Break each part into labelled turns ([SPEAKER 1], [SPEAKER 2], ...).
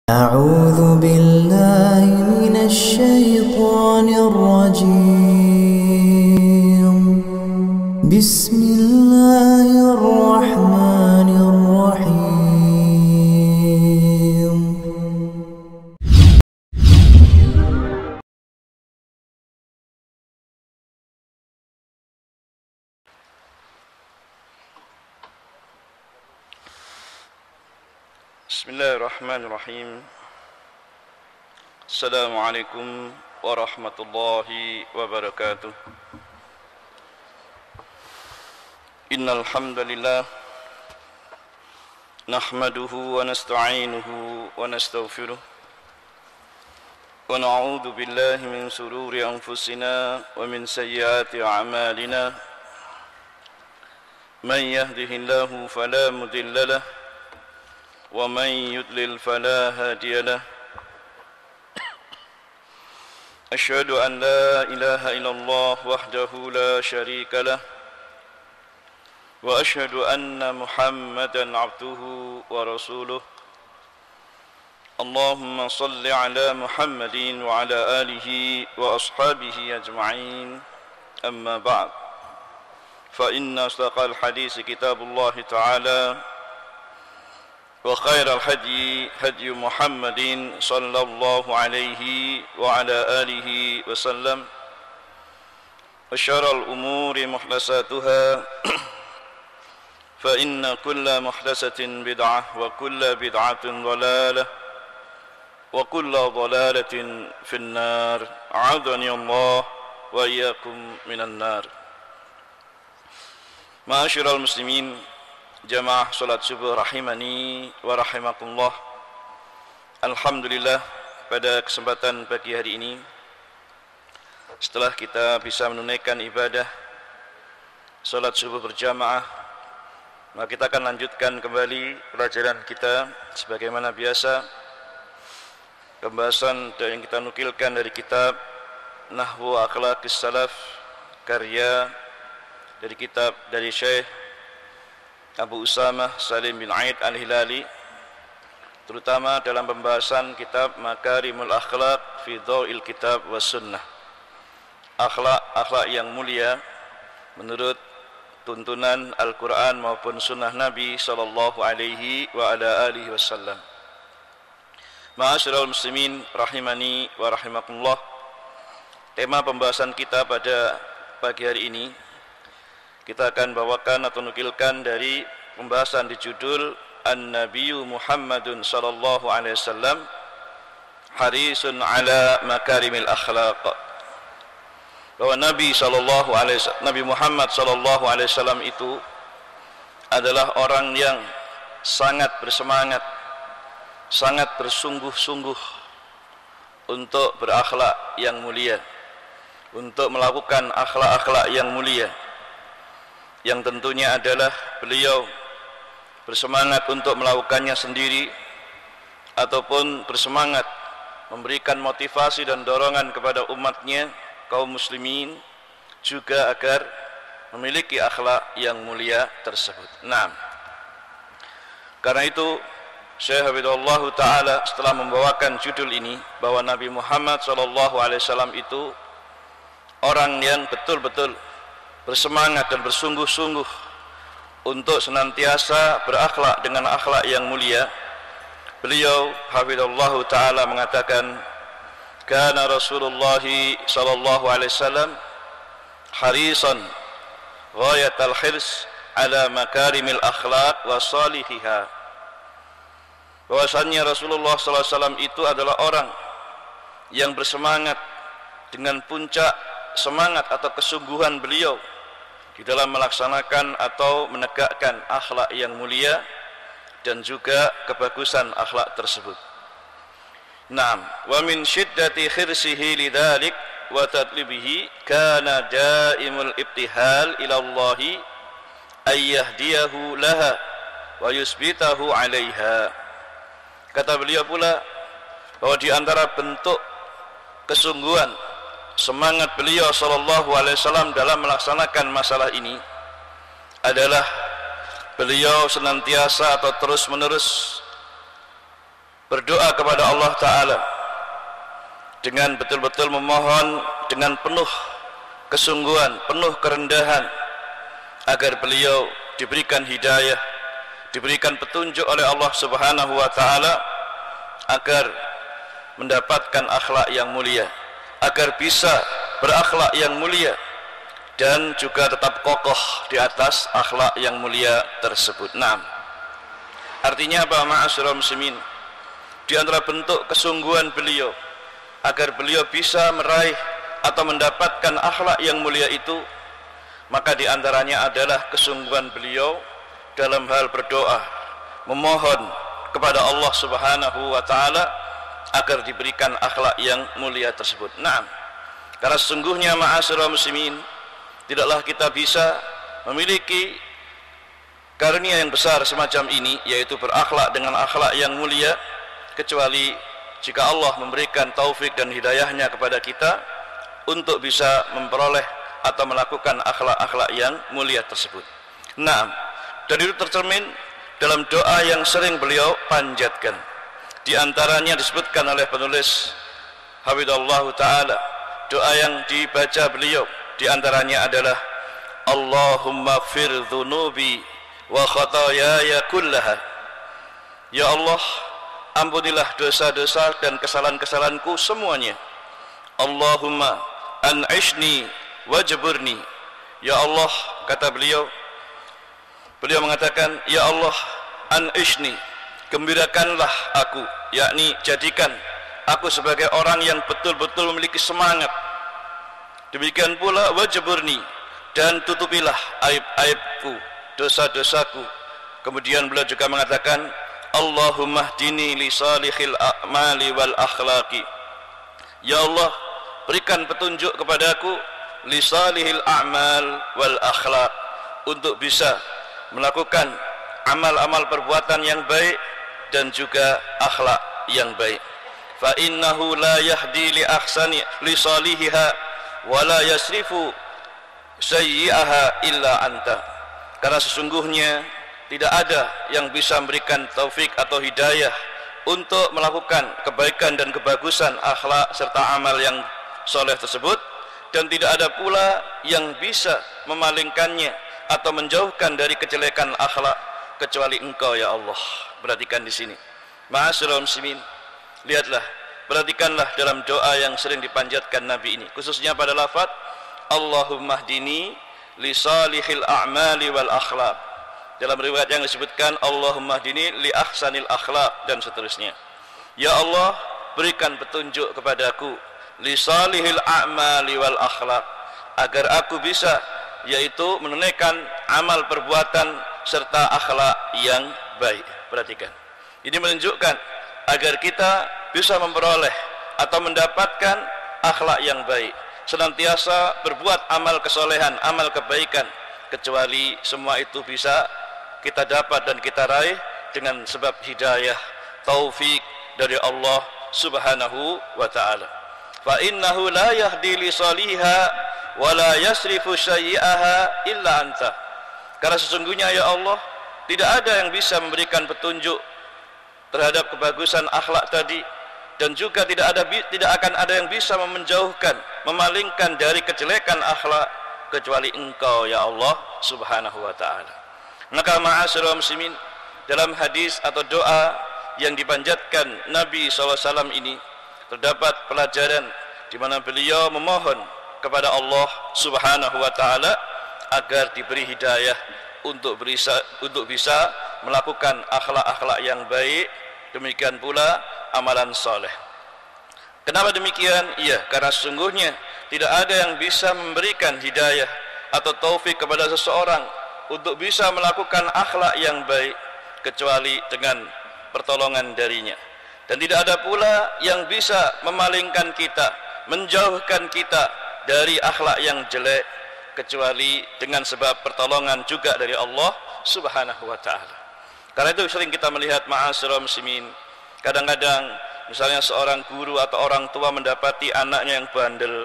[SPEAKER 1] أعوذ بالله من الشيطان الرجيم بسم الله الرحمن الرحيم
[SPEAKER 2] Bismillahirrahmanirrahim. Assalamualaikum warahmatullahi wabarakatuh. Innal hamdalillah nahmaduhu wa nasta'inuhu wa nastaghfiruh wa na'udzu billahi min shururi anfusina wa min sayyiati a'malina. Man yahdihillahu fala mudilla lahu ومن يضلل فلا هادي له أشهد أن لا إله إلا الله وحده لا شريك له وأشهد أن محمدا عبده ورسوله اللهم صل على محمد وعلى آله وأصحابه أجمعين أما بعد فإن أصدق الحديث كتاب الله تعالى وخير الهدي هدي محمد صلى الله عليه وعلى آله وسلم وشر الأمور محدثاتها فإن كل محدثة بدعة وكل بدعة ضلالة وكل ضلالة في النار أعاذني الله وإياكم من النار. Ma'asyiral muslimin, jamaah salat subuh rahimani wa rahimakumullah. Alhamdulillah, pada kesempatan pagi hari ini setelah kita bisa menunaikan ibadah salat subuh berjamaah, maka kita akan lanjutkan kembali pelajaran kita sebagaimana biasa, pembahasan yang kita nukilkan dari kitab Nahwu Akhlaqis Salaf, karya dari kitab dari Syekh Abu Usamah Salim bin Aid Al-Hilali, terutama dalam pembahasan kitab Makarimul Akhlaq fi Dhawil Kitab was Sunnah, akhlak yang mulia menurut tuntunan Al-Quran maupun Sunnah Nabi sallallahu alaihi wa ala alihi wasallam. Ma'asyiral muslimin rahimani wa rahimakumullah, tema pembahasan kita pada pagi hari ini kita akan bawakan atau nukilkan dari pembahasan di judul An-Nabiyyu Muhammadun sallallahu alaihi wasallam harisun ala makarimil akhlaq. Bahwa Nabi Muhammad sallallahu alaihi wasallam itu adalah orang yang sangat bersemangat, sangat bersungguh-sungguh untuk berakhlak yang mulia, untuk melakukan akhlak-akhlak yang mulia, yang tentunya adalah beliau bersemangat untuk melakukannya sendiri ataupun bersemangat memberikan motivasi dan dorongan kepada umatnya kaum muslimin juga agar memiliki akhlak yang mulia tersebut. Nah, karena itu Syekh Habibullah Ta'ala setelah membawakan judul ini bahwa Nabi Muhammad SAW itu orang yang betul-betul bersemangat dan bersungguh-sungguh untuk senantiasa berakhlak dengan akhlak yang mulia. Beliau hafizallahu taala mengatakan, kana Rasulullah sallallahu alaihi wasallam harisan ghayatal hirs ala makarimil akhlaq wa salihiha. Bahwasannya Rasulullah sallallahu alaihi wasallam itu adalah orang yang bersemangat dengan puncak semangat atau kesungguhan beliau di dalam melaksanakan atau menegakkan akhlak yang mulia dan juga kebagusan akhlak tersebut. Naam, wa min syiddati khirsihi lidzalik wa tadlibihi kana daimul ibtihal ila Allah ay yahdiyahu laha wa yusbitahu 'alaiha. Kata beliau pula bahwa di antara bentuk kesungguhan semangat beliau sallallahu alaihi wasallam dalam melaksanakan masalah ini adalah beliau senantiasa atau terus menerus berdoa kepada Allah Ta'ala dengan betul-betul memohon dengan penuh kesungguhan, penuh kerendahan, agar beliau diberikan hidayah, diberikan petunjuk oleh Allah Subhanahu wa Ta'ala, agar mendapatkan akhlak yang mulia, agar bisa berakhlak yang mulia, dan juga tetap kokoh di atas akhlak yang mulia tersebut. Naam. Artinya apa, ma'asyiral muslimin? Di antara bentuk kesungguhan beliau agar beliau bisa meraih atau mendapatkan akhlak yang mulia itu, maka di antaranya adalah kesungguhan beliau dalam hal berdoa, memohon kepada Allah Subhanahu wa Ta'ala agar diberikan akhlak yang mulia tersebut. Naam. Karena sesungguhnya ma'asyiral muslimin, tidaklah kita bisa memiliki karunia yang besar semacam ini, yaitu berakhlak dengan akhlak yang mulia, kecuali jika Allah memberikan taufik dan hidayahnya kepada kita untuk bisa memperoleh atau melakukan akhlak-akhlak yang mulia tersebut. Nah, dan itu tercermin dalam doa yang sering beliau panjatkan. Di antaranya disebutkan oleh penulis hafizallahu ta'ala, doa yang dibaca beliau di antaranya adalah Allahumma ighfir dhunubi wa khataayaya kullaha. Ya Allah, ampunilah dosa-dosa dan kesalahan-kesalahanku semuanya. Allahumma an'ishni wajburni. Ya Allah, kata beliau mengatakan, ya Allah, an'ishni, gembirakanlah aku, yakni jadikan aku sebagai orang yang betul-betul memiliki semangat. Demikian pula wajburni, dan tutupilah aib-aibku, dosa-dosaku. Kemudian beliau juga mengatakan, Allahumma hdini li salihil a'mali wal akhlaqi. Ya Allah, berikan petunjuk kepadaku li salihil a'mal wal akhlaq, untuk bisa melakukan amal-amal perbuatan yang baik dan juga akhlak yang baik. Fa innahu la yahdi li ahsani li salihiha wa la yasrifu sayyi'aha illa anta. Karena sesungguhnya tidak ada yang bisa memberikan taufik atau hidayah untuk melakukan kebaikan dan kebagusan akhlak serta amal yang soleh tersebut, dan tidak ada pula yang bisa memalingkannya atau menjauhkan dari kejelekan akhlak kecuali Engkau ya Allah. Perhatikan di sini, ma'asyiral muslimin, lihatlah, perhatikanlah dalam doa yang sering dipanjatkan Nabi ini, khususnya pada lafaz Allahumma hdini li salihil a'mali wal akhlaq. Dalam riwayat yang disebutkan Allahumma hdini li ahsanil akhlaq, dan seterusnya. Ya Allah, berikan petunjuk kepadaku li salihil a'mali wal akhlaq, agar aku bisa, yaitu menunaikan amal perbuatan serta akhlak yang baik. Perhatikan, ini menunjukkan agar kita bisa memperoleh atau mendapatkan akhlak yang baik, senantiasa berbuat amal kesolehan, amal kebaikan, kecuali semua itu bisa kita dapat dan kita raih dengan sebab hidayah, taufik dari Allah Subhanahu wa Ta'ala. Fa innahu la yahdi li saliha wa la yasrifu sayyi'aha illa anta. Karena sesungguhnya ya Allah, tidak ada yang bisa memberikan petunjuk terhadap kebagusan akhlak tadi, dan juga tidak akan ada yang bisa menjauhkan, memalingkan dari kejelekan akhlak kecuali Engkau ya Allah Subhanahu wa Ta'ala. Maka ma'asyiral muslimin, dalam hadis atau doa yang dipanjatkan Nabi SAW ini terdapat pelajaran di mana beliau memohon kepada Allah Subhanahu wa Ta'ala agar diberi hidayah untuk bisa melakukan akhlak-akhlak yang baik, demikian pula amalan soleh. Kenapa demikian? Iya, karena sesungguhnya tidak ada yang bisa memberikan hidayah atau taufik kepada seseorang untuk bisa melakukan akhlak yang baik kecuali dengan pertolongan darinya, dan tidak ada pula yang bisa memalingkan kita, menjauhkan kita dari akhlak yang jelek kecuali dengan sebab pertolongan juga dari Allah Subhanahu wa Ta'ala. Karena itu sering kita melihat ma'asyiral muslimin, kadang-kadang misalnya seorang guru atau orang tua mendapati anaknya yang bandel,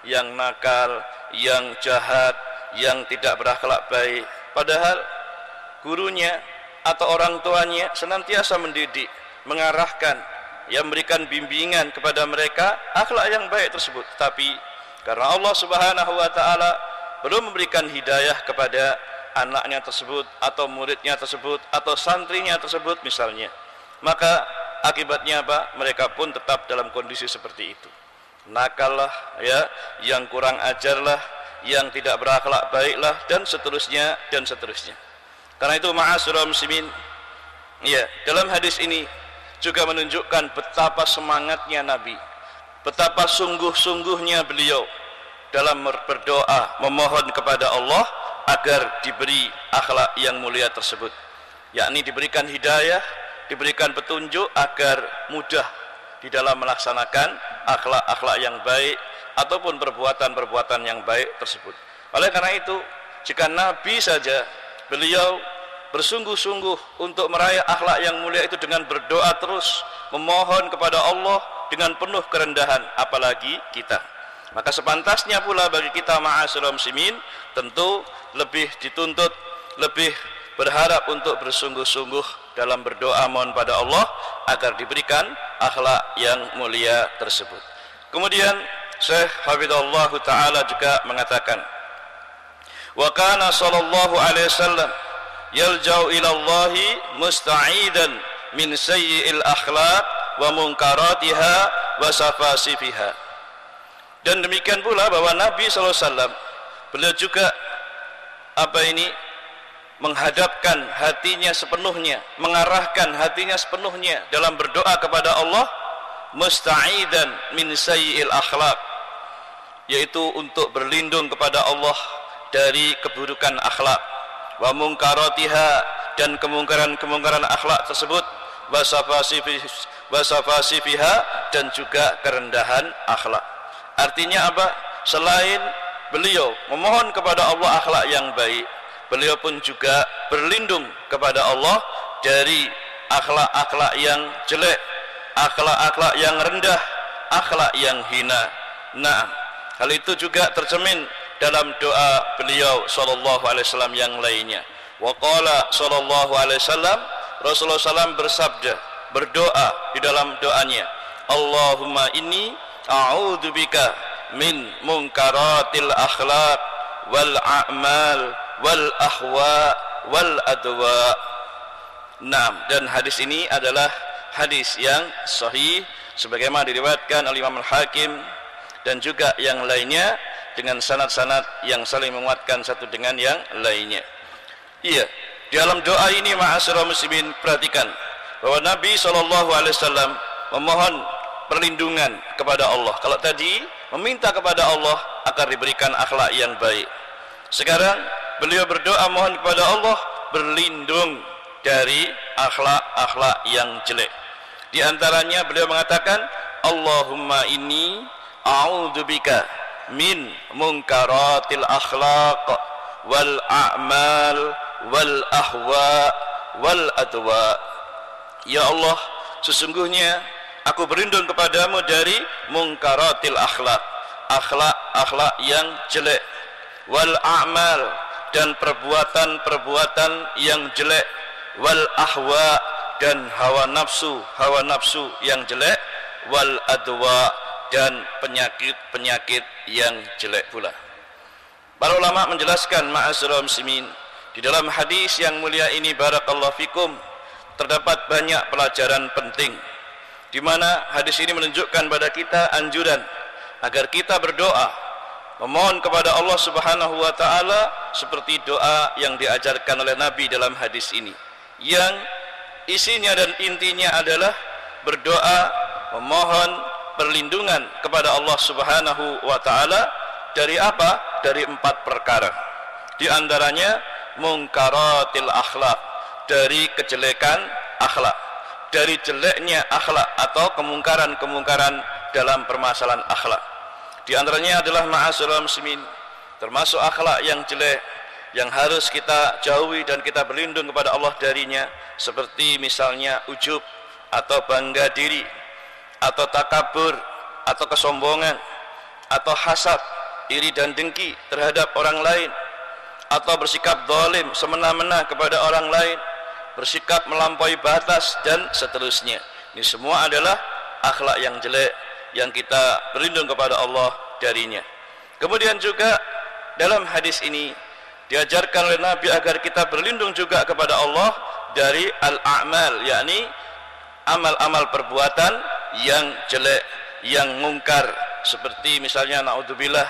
[SPEAKER 2] yang nakal, yang jahat, yang tidak berakhlak baik, padahal gurunya atau orang tuanya senantiasa mendidik, mengarahkan, yang memberikan bimbingan kepada mereka akhlak yang baik tersebut. Tapi karena Allah Subhanahu wa taala belum memberikan hidayah kepada anaknya tersebut atau muridnya tersebut atau santrinya tersebut misalnya, maka akibatnya apa? Mereka pun tetap dalam kondisi seperti itu. Nakal lah, ya, yang kurang ajar lah, yang tidak berakhlak baiklah, dan seterusnya dan seterusnya. Karena itu ma'asyiral muslimin, ya, dalam hadis ini juga menunjukkan betapa semangatnya Nabi, betapa sungguh-sungguhnya beliau dalam berdoa memohon kepada Allah agar diberi akhlak yang mulia tersebut, yakni diberikan hidayah, diberikan petunjuk agar mudah di dalam melaksanakan akhlak-akhlak yang baik ataupun perbuatan-perbuatan yang baik tersebut. Oleh karena itu, jika Nabi saja beliau bersungguh-sungguh untuk meraih akhlak yang mulia itu dengan berdoa terus, memohon kepada Allah dengan penuh kerendahan, apalagi kita. Maka sepantasnya pula bagi kita ma'asyiral muslimin tentu lebih dituntut, lebih berharap untuk bersungguh-sungguh dalam berdoa mohon pada Allah agar diberikan akhlak yang mulia tersebut. Kemudian Syekh Hafizahullah Ta'ala juga mengatakan, wa kana sallallahu alaihi wasallam yalja'u ila Allahi musta'idan min sayyi'il akhlaq wa munkaratiha wa safasifiha. Dan demikian pula bahwa Nabi SAW beliau juga menghadapkan hatinya sepenuhnya, mengarahkan hatinya sepenuhnya dalam berdoa kepada Allah musta'idan min sayyi'il akhlaq, yaitu untuk berlindung kepada Allah dari keburukan akhlak, wa munkaratiha, dan kemungkaran-kemungkaran akhlak tersebut, wa safasifiha, dan juga kerendahan akhlak. Artinya apa? Selain beliau memohon kepada Allah akhlak yang baik, beliau pun juga berlindung kepada Allah dari akhlak-akhlak yang jelek, akhlak-akhlak yang rendah, akhlak yang hina. Nah, hal itu juga tercermin dalam doa beliau sallallahu alaihi wasallam yang lainnya. Wa qala sallallahu alaihi wasallam, Rasulullah SAW bersabda, berdoa di dalam doanya, Allahumma inni a'udzubika min munkaratil akhlaq wal a'mal wal ahwa wal adwa. Nah, dan hadis ini adalah hadis yang sahih sebagaimana diriwayatkan oleh Imam Al-Hakim dan juga yang lainnya dengan sanad-sanad yang saling menguatkan satu dengan yang lainnya. Iya, di dalam doa ini ma'asyiral muslimin, perhatikan bahwa Nabi SAW memohon perlindungan kepada Allah. Kalau tadi meminta kepada Allah agar diberikan akhlak yang baik, sekarang beliau berdoa mohon kepada Allah berlindung dari akhlak-akhlak yang jelek. Di antaranya beliau mengatakan, Allahumma inni a'udzubika min munkaratil akhlaq wal a'mal wal ahwa wal adwa. Ya Allah, sesungguhnya aku berlindung kepadamu dari munkaratil akhlak, akhlak-akhlak yang jelek, wal a'mal, dan perbuatan-perbuatan yang jelek, wal ahwa, dan hawa nafsu yang jelek, wal adwa, dan penyakit-penyakit yang jelek pula. Para ulama menjelaskan ma'asyiral muslimin, di dalam hadis yang mulia ini barakallahu fikum terdapat banyak pelajaran penting, di mana hadis ini menunjukkan pada kita anjuran agar kita berdoa memohon kepada Allah Subhanahu wa taala seperti doa yang diajarkan oleh Nabi dalam hadis ini, yang isinya dan intinya adalah berdoa memohon perlindungan kepada Allah Subhanahu wa taala dari apa? Dari 4 perkara. Di antaranya munkaratil akhlak, dari kejelekan akhlak, dari jeleknya akhlak atau kemungkaran-kemungkaran dalam permasalahan akhlak. Di antaranya adalah ma'asyiral muslimin, termasuk akhlak yang jelek yang harus kita jauhi dan kita berlindung kepada Allah darinya, seperti misalnya ujub atau bangga diri, atau takabur atau kesombongan, atau hasad, iri dan dengki terhadap orang lain, atau bersikap zalim semena-mena kepada orang lain, bersikap melampaui batas, dan seterusnya. Ini semua adalah akhlak yang jelek yang kita berlindung kepada Allah darinya. Kemudian juga dalam hadis ini diajarkan oleh Nabi agar kita berlindung juga kepada Allah dari al-a'mal, yakni amal-amal perbuatan yang jelek, yang mungkar, seperti misalnya naudzubillah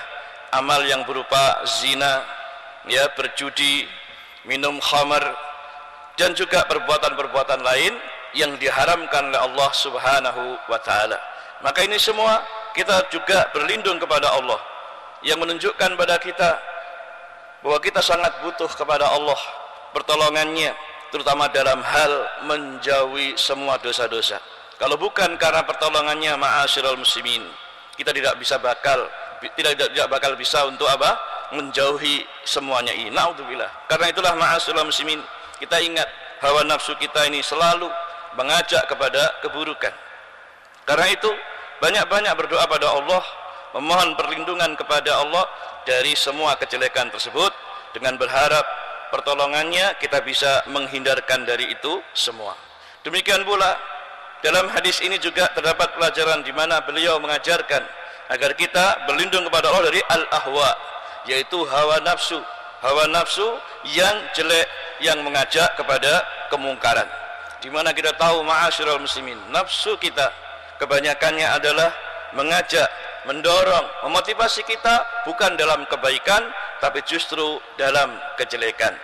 [SPEAKER 2] amal yang berupa zina, ya, berjudi, minum khamar, dan juga perbuatan-perbuatan lain yang diharamkan oleh Allah Subhanahu wa taala. Maka ini semua kita juga berlindung kepada Allah, yang menunjukkan pada kita bahwa kita sangat butuh kepada Allah pertolongannya, terutama dalam hal menjauhi semua dosa-dosa. Kalau bukan karena pertolongannya, ma'asyiral muslimin, kita tidak bakal bisa untuk apa? Menjauhi semuanya ini. Naudzubillah. Karena itulah ma'asyiral muslimin, kita ingat hawa nafsu kita ini selalu mengajak kepada keburukan. Karena itu banyak-banyak berdoa pada Allah, memohon perlindungan kepada Allah dari semua kejelekan tersebut, dengan berharap pertolongannya kita bisa menghindarkan dari itu semua. Demikian pula dalam hadis ini juga terdapat pelajaran di mana beliau mengajarkan agar kita berlindung kepada Allah dari al-ahwa, yaitu hawa nafsu yang jelek yang mengajak kepada kemungkaran. Di mana kita tahu ma'asyiral muslimin, nafsu kita kebanyakannya adalah mengajak, mendorong, memotivasi kita bukan dalam kebaikan tapi justru dalam kejelekan.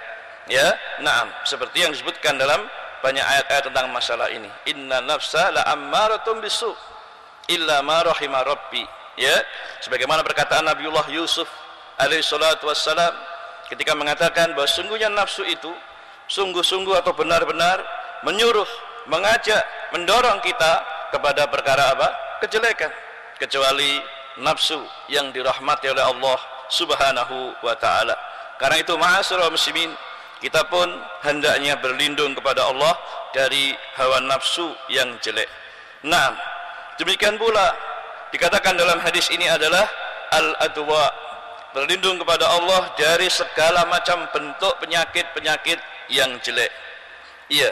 [SPEAKER 2] Ya, na'am, seperti yang disebutkan dalam banyak ayat-ayat tentang masalah ini. Inna nafsa la ammaratun bisu illa ma rahima rabbi. Ya, sebagaimana perkataan Nabiullah Yusuf alaihi salatu wassalam ketika mengatakan bahwa sungguhnya nafsu itu sungguh-sungguh atau benar-benar menyuruh, mengajak, mendorong kita kepada perkara apa? Kejelekan, kecuali nafsu yang dirahmati oleh Allah Subhanahu wa taala. Karena itu ma'asyiral muslimin, kita pun hendaknya berlindung kepada Allah dari hawa nafsu yang jelek. Nah, demikian pula dikatakan dalam hadis ini adalah al-adwa, berlindung kepada Allah dari segala macam bentuk penyakit-penyakit yang jelek. Iya,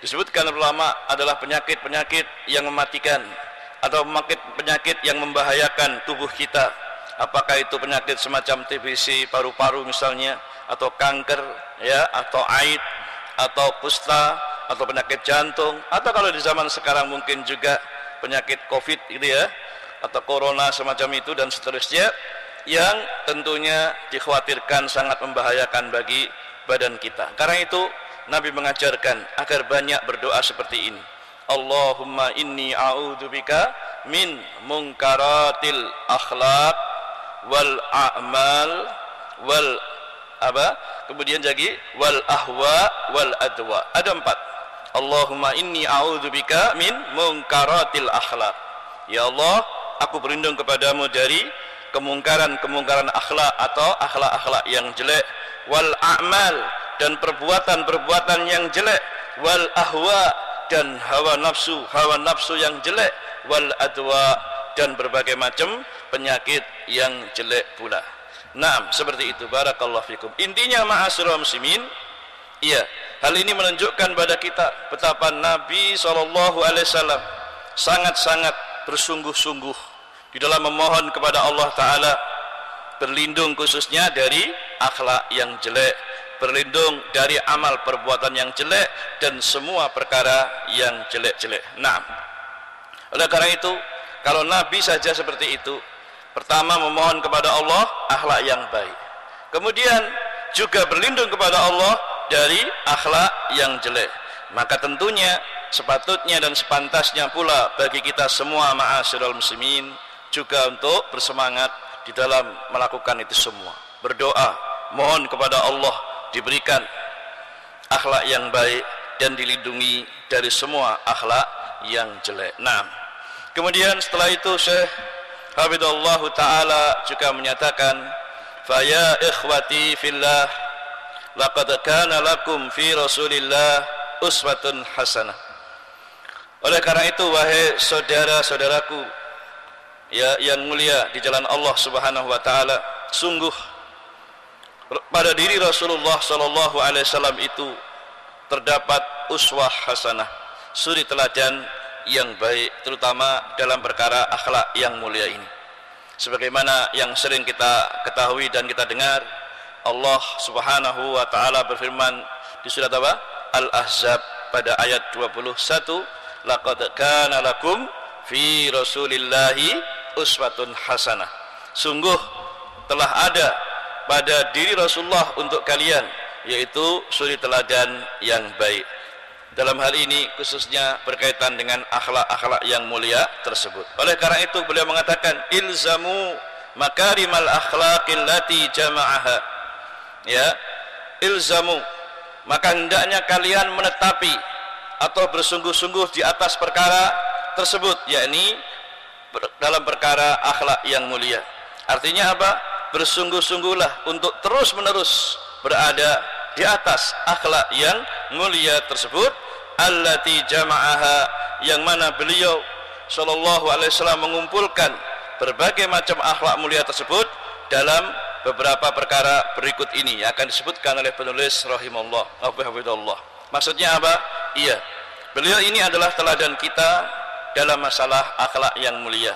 [SPEAKER 2] disebutkan ulama adalah penyakit-penyakit yang mematikan atau penyakit yang membahayakan tubuh kita. Apakah itu penyakit semacam TBC paru-paru misalnya, atau kanker, ya, atau AIDS, atau kusta, atau penyakit jantung, atau kalau di zaman sekarang mungkin juga penyakit COVID gitu ya, atau corona semacam itu dan seterusnya, yang tentunya dikhawatirkan sangat membahayakan bagi badan kita. Karena itu Nabi mengajarkan agar banyak berdoa seperti ini. Allahumma inni a'udzubika min munkaratil akhlaq wal a'mal wal apa? Kemudian lagi wal ahwa wal adwa. Ada 4. Allahumma inni a'udzubika min munkaratil akhlaq. Ya Allah, aku berlindung kepadamu dari kemungkaran-kemungkaran akhlak atau akhlak-akhlak yang jelek, wal a'mal, dan perbuatan-perbuatan yang jelek, wal ahwa, dan hawa nafsu yang jelek, wal adwa, dan berbagai macam penyakit yang jelek pula. Nah, seperti itu. Barakallahu fikum. Intinya ma'asyiral muslimin, iya, hal ini menunjukkan pada kita betapa Nabi SAW sangat-sangat bersungguh-sungguh di dalam memohon kepada Allah Ta'ala berlindung khususnya dari akhlak yang jelek, berlindung dari amal perbuatan yang jelek dan semua perkara yang jelek-jelek. Nah, oleh karena itu, kalau Nabi saja seperti itu, pertama memohon kepada Allah akhlak yang baik, kemudian juga berlindung kepada Allah dari akhlak yang jelek, maka tentunya sepatutnya dan sepantasnya pula bagi kita semua ma'asyiral muslimin juga untuk bersemangat di dalam melakukan itu semua, berdoa, mohon kepada Allah diberikan akhlak yang baik dan dilindungi dari semua akhlak yang jelek. Nah, kemudian setelah itu Syekh Hafidhullahu Ta'ala juga menyatakan, faya ikhwati fillah laqad kana lakum fi Rasulillah uswatun hasanah. Oleh karena itu, wahai saudara-saudaraku ya yang mulia di jalan Allah Subhanahu wa taala, sungguh pada diri Rasulullah sallallahu alaihi wasallam itu terdapat uswah hasanah, suri teladan yang baik, terutama dalam perkara akhlak yang mulia ini. Sebagaimana yang sering kita ketahui dan kita dengar, Allah Subhanahu wa taala berfirman di surat apa? Al-Ahzab pada ayat 21, laqad kana lakum fi Rasulillahi uswatun hasanah. Sungguh telah ada pada diri Rasulullah untuk kalian, yaitu suri teladan yang baik. Dalam hal ini khususnya berkaitan dengan akhlak-akhlak yang mulia tersebut. Oleh karena itu beliau mengatakan, ilzamu makarimal akhlaqil lati jama'aha. Ya, ilzamu, maka hendaknya kalian menetapi atau bersungguh-sungguh di atas perkara tersebut, yakni dalam perkara akhlak yang mulia. Artinya apa? Bersungguh-sungguhlah untuk terus-menerus berada di atas akhlak yang mulia tersebut, allati jama'aha, yang mana beliau sallallahu alaihi wasallam mengumpulkan berbagai macam akhlak mulia tersebut dalam beberapa perkara berikut ini yang akan disebutkan oleh penulis rahimahullah hafizahullah. Maksudnya apa? Iya, beliau ini adalah teladan kita dalam masalah akhlak yang mulia,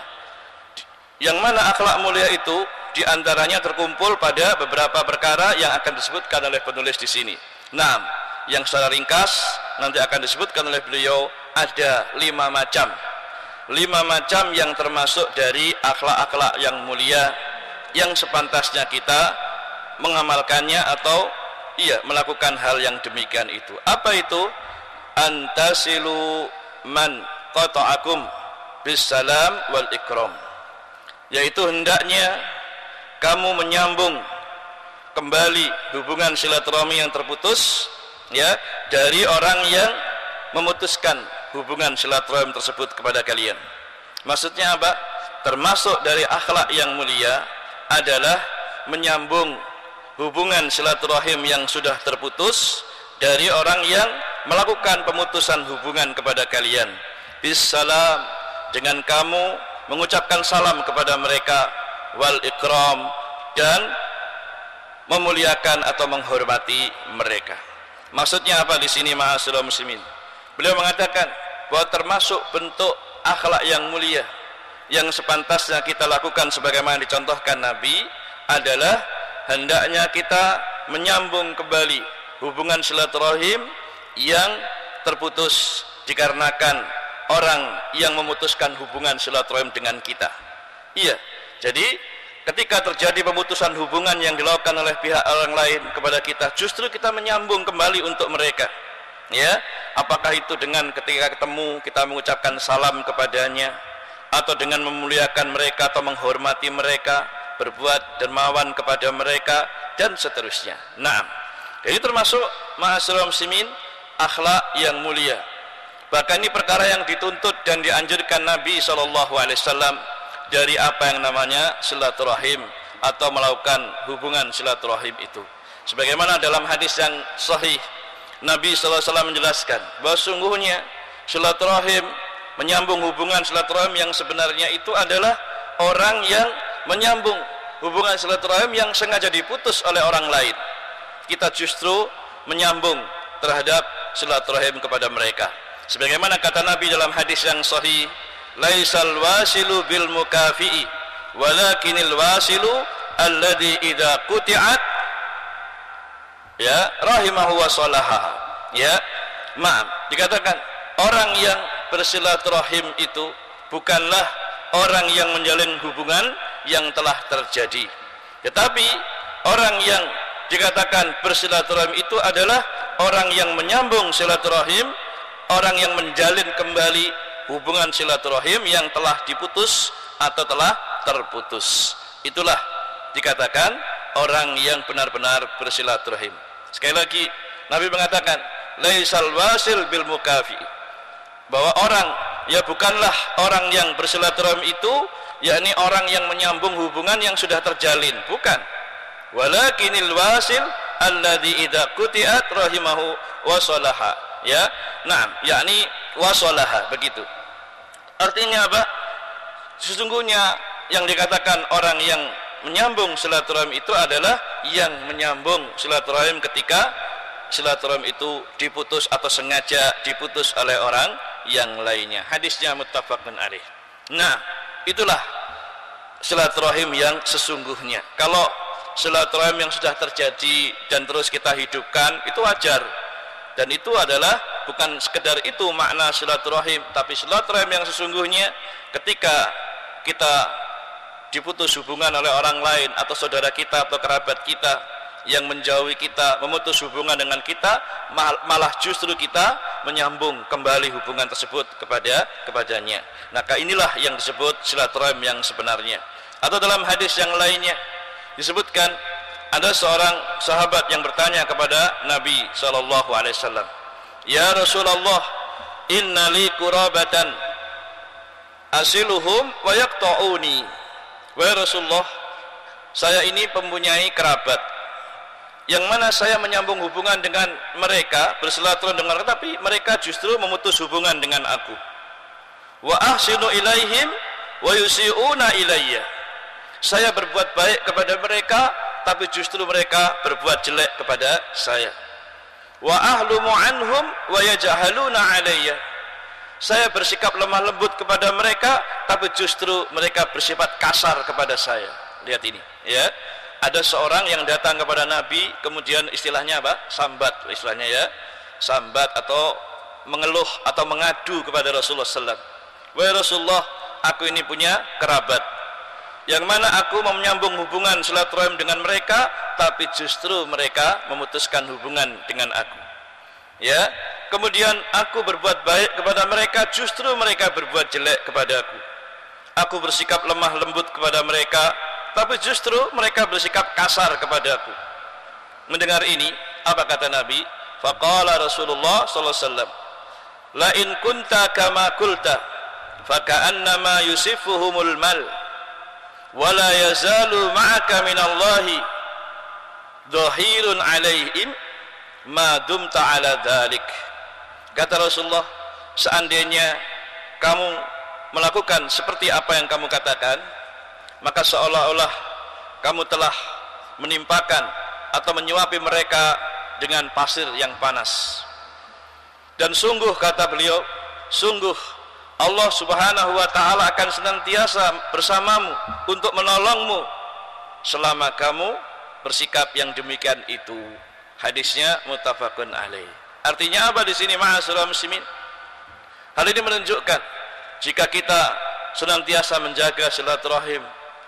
[SPEAKER 2] yang mana akhlak mulia itu diantaranya terkumpul pada beberapa perkara yang akan disebutkan oleh penulis di sini. Nah, yang secara ringkas nanti akan disebutkan oleh beliau ada 5 macam. 5 macam yang termasuk dari akhlak-akhlak yang mulia yang sepantasnya kita mengamalkannya atau melakukan hal yang demikian itu. Apa itu? Antasilu man qata'akum bisalam wal ikram, yaitu hendaknya kamu menyambung kembali hubungan silaturahmi yang terputus, ya, dari orang yang memutuskan hubungan silaturahmi tersebut kepada kalian. Maksudnya apa? Termasuk dari akhlak yang mulia adalah menyambung hubungan silaturahim yang sudah terputus dari orang yang melakukan pemutusan hubungan kepada kalian. Bisalam, dengan kamu mengucapkan salam kepada mereka, wal ikram, dan memuliakan atau menghormati mereka. Maksudnya apa di sini, ma'asyiral muslimin? Beliau mengatakan bahwa termasuk bentuk akhlak yang mulia yang sepantasnya kita lakukan sebagaimana dicontohkan Nabi adalah hendaknya kita menyambung kembali hubungan silaturahim yang terputus dikarenakan orang yang memutuskan hubungan silaturahim dengan kita. Iya, jadi ketika terjadi pemutusan hubungan yang dilakukan oleh pihak orang lain kepada kita, justru kita menyambung kembali untuk mereka. Ya, apakah itu dengan ketika ketemu kita mengucapkan salam kepadanya, atau dengan memuliakan mereka atau menghormati mereka, berbuat dermawan kepada mereka, dan seterusnya. Nah, jadi termasuk ma'asyiral muslimin akhlak yang mulia. Bahkan ini perkara yang dituntut dan dianjurkan Nabi SAW dari apa yang namanya silaturahim atau melakukan hubungan silaturahim itu. Sebagaimana dalam hadis yang sahih, Nabi SAW menjelaskan bahwa sungguhnya silaturahim, menyambung hubungan silaturahim yang sebenarnya itu adalah orang yang menyambung hubungan silaturahim yang sengaja diputus oleh orang lain. Kita justru menyambung terhadap silaturahim kepada mereka. Sebagaimana kata Nabi dalam hadis yang sahih, laisal wasilu bil mukafi'i walakinil wasilu alladhi idza quti'at ya rahimahu wa salaha. Ya, maaf, dikatakan orang yang bersilaturahim itu bukanlah orang yang menjalin hubungan yang telah terjadi, tetapi orang yang dikatakan bersilaturahim itu adalah orang yang menyambung silaturahim, orang yang menjalin kembali hubungan silaturahim yang telah diputus atau telah terputus. Itulah dikatakan orang yang benar-benar bersilaturahim. Sekali lagi Nabi mengatakan laisal wasil bil mukafi, bahwa orang, ya bukanlah orang yang bersilaturahim itu yakni orang yang menyambung hubungan yang sudah terjalin, bukan. Walakinil wasil alladzi idza quti'at rahimahu wa salaha. Ya, nah, yakni wasalaha, begitu. Artinya apa? Sesungguhnya yang dikatakan orang yang menyambung silaturahim itu adalah yang menyambung silaturahim ketika silaturahim itu diputus atau sengaja diputus oleh orang yang lainnya. Hadisnya muttafaqun alaih. Nah, itulah silaturahim yang sesungguhnya. Kalau silaturahim yang sudah terjadi dan terus kita hidupkan, itu wajar. Dan itu adalah bukan sekedar itu makna silaturahim, tapi silaturahim yang sesungguhnya ketika kita diputus hubungan oleh orang lain atau saudara kita atau kerabat kita yang menjauhi kita, memutus hubungan dengan kita, malah justru kita menyambung kembali hubungan tersebut kepadanya. Maka inilah yang disebut silaturahim yang sebenarnya. Atau dalam hadis yang lainnya disebutkan ada seorang sahabat yang bertanya kepada Nabi SAW, "Ya Rasulullah, inna li qurabatan asiluhum wa yaqta'uni." Wahai Rasulullah, saya ini mempunyai kerabat yang mana saya menyambung hubungan dengan mereka, bersilaturahim dengan mereka, tapi mereka justru memutus hubungan dengan aku. Wa ahsinu ilaihim wa yusi'una ilayya. Saya berbuat baik kepada mereka, tapi justru mereka berbuat jelek kepada saya. Wa ahlumu anhum wa yajhaluna alayya. Saya bersikap lemah lembut kepada mereka, tapi justru mereka bersifat kasar kepada saya. Lihat ini, ya. Ada seorang yang datang kepada Nabi, kemudian istilahnya apa? Sambat, istilahnya ya. Sambat atau mengeluh atau mengadu kepada Rasulullah SAW. Wahai Rasulullah, aku ini punya kerabat yang mana aku mau menyambung hubungan silaturahim dengan mereka, tapi justru mereka memutuskan hubungan dengan aku. Ya, kemudian aku berbuat baik kepada mereka, justru mereka berbuat jelek kepada aku. Aku bersikap lemah lembut kepada mereka, tapi justru mereka bersikap kasar kepada aku. Mendengar ini, apa kata Nabi? Faqala Rasulullah sallallahu alaihi wasallam, "La in kunta kama qulta, fa ka'annama yusifuhumul mal. Wala yazalu ma'aka minallahi dhahirun alaihim ma dumta ala dhalik." Kata Rasulullah, seandainya kamu melakukan seperti apa yang kamu katakan, maka seolah-olah kamu telah menimpakan atau menyuapi mereka dengan pasir yang panas. Dan sungguh, kata beliau, sungguh Allah Subhanahu wa ta'ala akan senantiasa bersamamu untuk menolongmu selama kamu bersikap yang demikian itu. Hadisnya muttafaqun alaih. Artinya apa di sini, ma'asyiral muslimin? Hal ini menunjukkan jika kita senantiasa menjaga silaturahim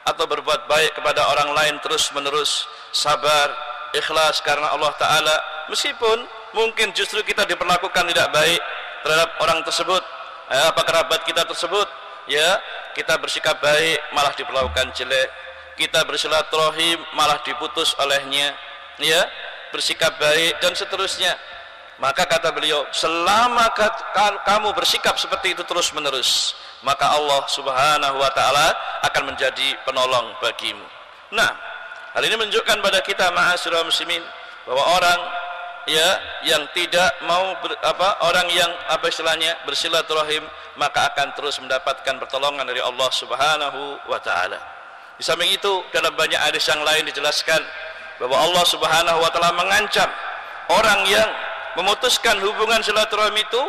[SPEAKER 2] atau berbuat baik kepada orang lain terus menerus, sabar, ikhlas karena Allah Ta'ala, meskipun mungkin justru kita diperlakukan tidak baik terhadap orang tersebut, apa kerabat kita tersebut, ya, kita bersikap baik malah diperlakukan jelek, kita bersilaturahim malah diputus olehnya, ya, bersikap baik dan seterusnya. Maka kata beliau, selama kamu bersikap seperti itu terus menerus, maka Allah Subhanahu wa ta'ala akan menjadi penolong bagimu. Nah, hal ini menunjukkan pada kita, ma'asyiral muslimin, bahwa orang ya yang tidak mau orang yang istilahnya bersilaturahim, maka akan terus mendapatkan pertolongan dari Allah Subhanahu wa ta'ala. Di samping itu, dalam banyak hadis yang lain dijelaskan bahwa Allah Subhanahu wa ta'ala mengancam orang yang memutuskan hubungan silaturahim itu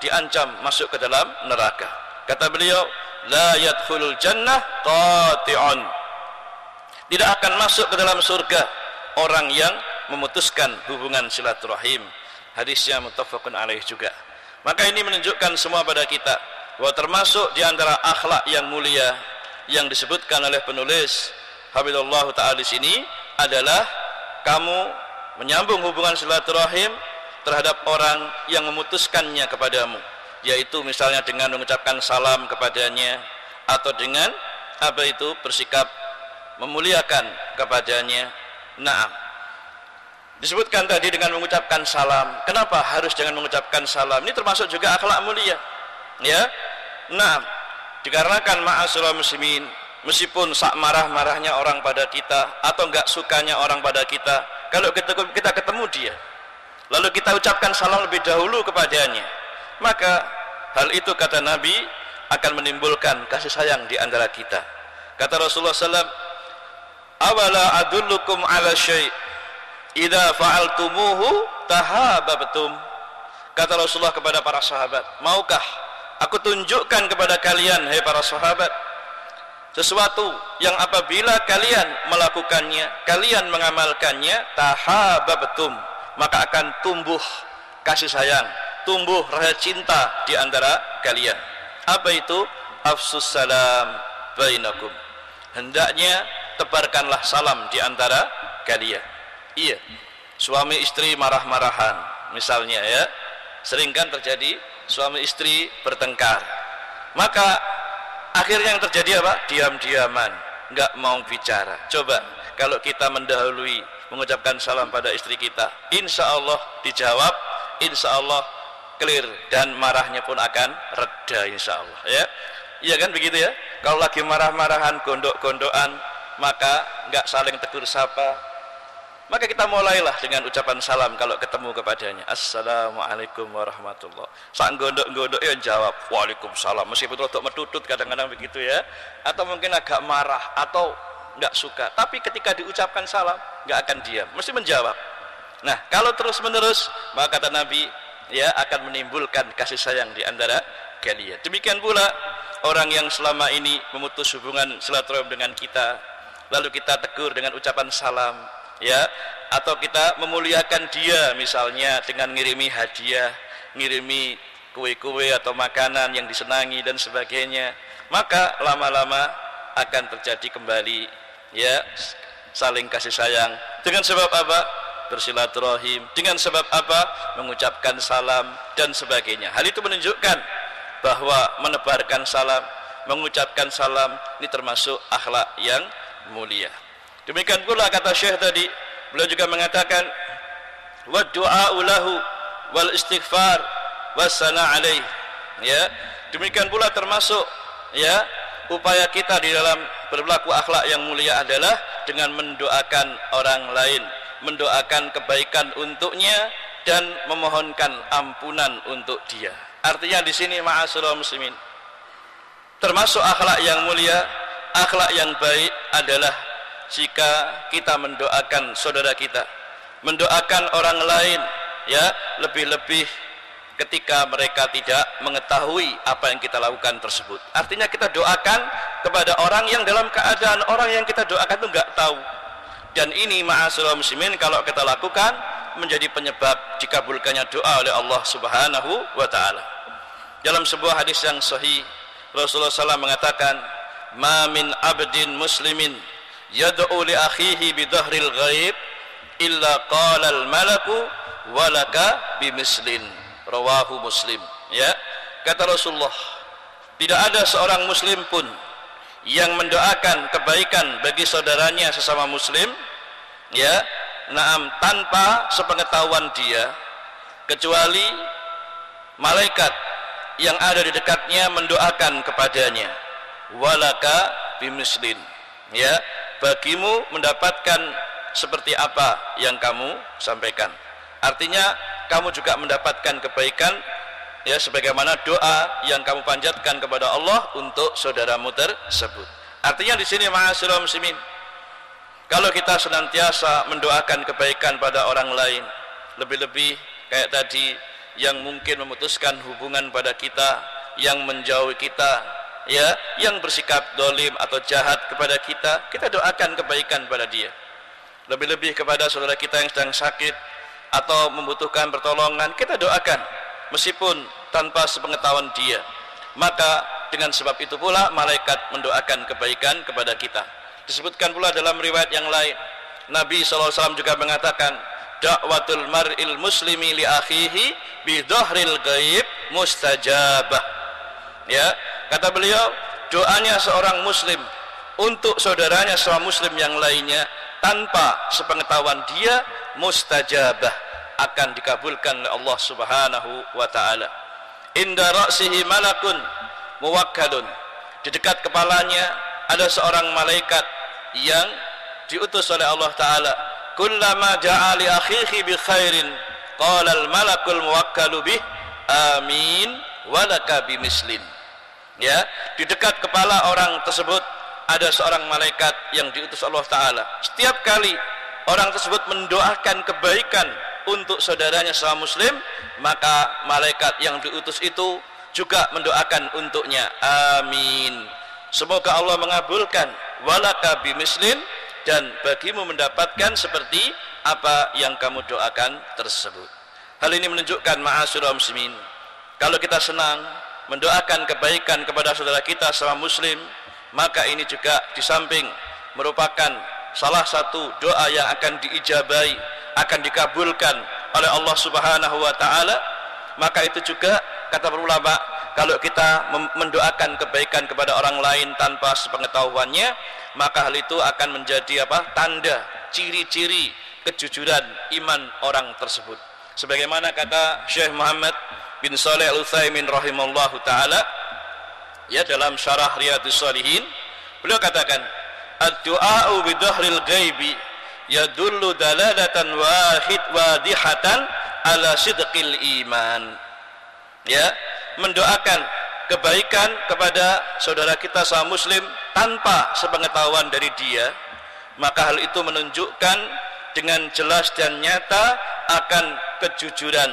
[SPEAKER 2] diancam masuk ke dalam neraka. Kata beliau, la yadkhulul jannah qati'un. Tidak akan masuk ke dalam surga orang yang memutuskan hubungan silaturahim. Hadisnya muttafaqun alaih juga. Maka ini menunjukkan semua pada kita bahwa termasuk di antara akhlak yang mulia yang disebutkan oleh penulis hafizallahu ta'ala di sini adalah kamu menyambung hubungan silaturahim terhadap orang yang memutuskannya kepadamu, yaitu misalnya dengan mengucapkan salam kepadanya atau dengan bersikap memuliakan kepadanya. Nah, disebutkan tadi dengan mengucapkan salam. Kenapa harus dengan mengucapkan salam? Ini termasuk juga akhlak mulia, ya. Nah, dikarenakan ma'asyiral muslimin, meskipun sak marah-marahnya orang pada kita atau enggak sukanya orang pada kita, kalau kita ketemu dia lalu kita ucapkan salam lebih dahulu kepadanya, maka hal itu, kata Nabi, akan menimbulkan kasih sayang di antara kita. Kata Rasulullah SAW, awala adullukum ala syai' idza fa'altumuhu tahabbtum. Kata Rasulullah kepada para sahabat, maukah aku tunjukkan kepada kalian, hai para sahabat, sesuatu yang apabila kalian melakukannya, kalian mengamalkannya, tahabbtum, maka akan tumbuh kasih sayang, tumbuh rasa cinta di antara kalian. Apa itu? Afsus salam bainakum. Hendaknya tebarkanlah salam di antara kalian. Iya, suami istri marah-marahan misalnya ya, sering kan terjadi suami istri bertengkar, maka akhirnya yang terjadi apa? Diam-diaman, nggak mau bicara. Coba kalau kita mendahului mengucapkan salam pada istri kita, insya Allah dijawab, insya Allah clear, dan marahnya pun akan reda insya Allah ya. Iya kan begitu ya. Kalau lagi marah-marahan, gondok-gondokan, maka nggak saling tegur sapa, maka kita mulailah dengan ucapan salam kalau ketemu kepadanya. Assalamualaikum warahmatullahi. Sak gondok-gondok yang jawab waalaikumsalam, meskipun rodok metutut kadang-kadang begitu ya, atau mungkin agak marah atau nggak suka, tapi ketika diucapkan salam nggak akan diam, mesti menjawab. Nah, kalau terus-menerus, maka kata Nabi ya akan menimbulkan kasih sayang di antara kalian. Demikian pula orang yang selama ini memutus hubungan silaturahim dengan kita, lalu kita tegur dengan ucapan salam ya, atau kita memuliakan dia misalnya dengan ngirimi hadiah, ngirimi kue-kue atau makanan yang disenangi dan sebagainya, maka lama-lama akan terjadi kembali ya saling kasih sayang. Dengan sebab apa? Bersilaturahim. Dengan sebab apa? Mengucapkan salam dan sebagainya. Hal itu menunjukkan bahwa menebarkan salam, mengucapkan salam ini termasuk akhlak yang mulia. Demikian pula kata Syekh tadi, beliau juga mengatakan wa du'a'u lahu wal istighfar wassana alaih ya. Demikian pula termasuk ya upaya kita di dalam berlaku akhlak yang mulia adalah dengan mendoakan orang lain, mendoakan kebaikan untuknya dan memohonkan ampunan untuk dia. Artinya di sini ma'asyiral muslimin, termasuk akhlak yang mulia, akhlak yang baik adalah jika kita mendoakan saudara kita, mendoakan orang lain ya, lebih-lebih ketika mereka tidak mengetahui apa yang kita lakukan tersebut. Artinya kita doakan kepada orang yang dalam keadaan orang yang kita doakan itu enggak tahu. Dan ini ma'asyiral muslimin kalau kita lakukan menjadi penyebab dikabulkannya doa oleh Allah Subhanahu wa taala. Dalam sebuah hadis yang sahih, Rasulullah SAW mengatakan, "Ma min abdin muslimin yad'u li akhihi bi dhahril ghaib illa qala al malaku walaka bimislin." Rawahu Muslim. Ya, kata Rasulullah, tidak ada seorang muslim pun yang mendoakan kebaikan bagi saudaranya sesama muslim ya, naam tanpa sepengetahuan dia, kecuali malaikat yang ada di dekatnya mendoakan kepadanya, walaka bimislin ya, bagimu mendapatkan seperti apa yang kamu sampaikan. Artinya kamu juga mendapatkan kebaikan ya, sebagaimana doa yang kamu panjatkan kepada Allah untuk saudaramu tersebut. Artinya di sini ma'asyiral muslimin, kalau kita senantiasa mendoakan kebaikan pada orang lain, lebih-lebih kayak tadi yang mungkin memutuskan hubungan pada kita, yang menjauhi kita ya, yang bersikap dolim atau jahat kepada kita, kita doakan kebaikan pada dia. Lebih-lebih kepada saudara kita yang sedang sakit atau membutuhkan pertolongan, kita doakan meskipun tanpa sepengetahuan dia. Maka dengan sebab itu pula malaikat mendoakan kebaikan kepada kita. Disebutkan pula dalam riwayat yang lain, Nabi SAW juga mengatakan, da'watul mar'il muslimi li akhihi bi dhahril ghaib mustajabah ya, kata beliau, doanya seorang muslim untuk saudaranya seorang muslim yang lainnya tanpa sepengetahuan dia mustajabah, akan dikabulkan oleh Allah Subhanahu wa taala. Inda ra'sihi malakun muwakkalun, di dekat kepalanya ada seorang malaikat yang diutus oleh Allah taala. Kullama ja'a li akhihi bi khairin qala al malakul muwakkalu bih amin walaka bimislin ya, di dekat kepala orang tersebut ada seorang malaikat yang diutus Allah taala. Setiap kali orang tersebut mendoakan kebaikan untuk saudaranya sama muslim, maka malaikat yang diutus itu juga mendoakan untuknya. Amin. Semoga Allah mengabulkan walaka bimislin, dan bagimu mendapatkan seperti apa yang kamu doakan tersebut. Hal ini menunjukkan ma'asyiral muslimin, kalau kita senang mendoakan kebaikan kepada saudara kita sama muslim, maka ini juga di samping merupakan salah satu doa yang akan diijabahi, akan dikabulkan oleh Allah Subhanahu wa taala. Maka itu juga kata para ulama, kalau kita mendoakan kebaikan kepada orang lain tanpa sepengetahuannya, maka hal itu akan menjadi tanda, ciri-ciri kejujuran iman orang tersebut. Sebagaimana kata Syekh Muhammad bin Shalih Al-Utsaimin rahimallahu taala ya dalam syarah Riyadhus Shalihin, beliau katakan, ad-du'a'u bidhahril ghaibi yadullu dalalatan wadihatan ala sidqil iman. Ya, mendoakan kebaikan kepada saudara kita sama muslim tanpa sepengetahuan dari dia, maka hal itu menunjukkan dengan jelas dan nyata akan kejujuran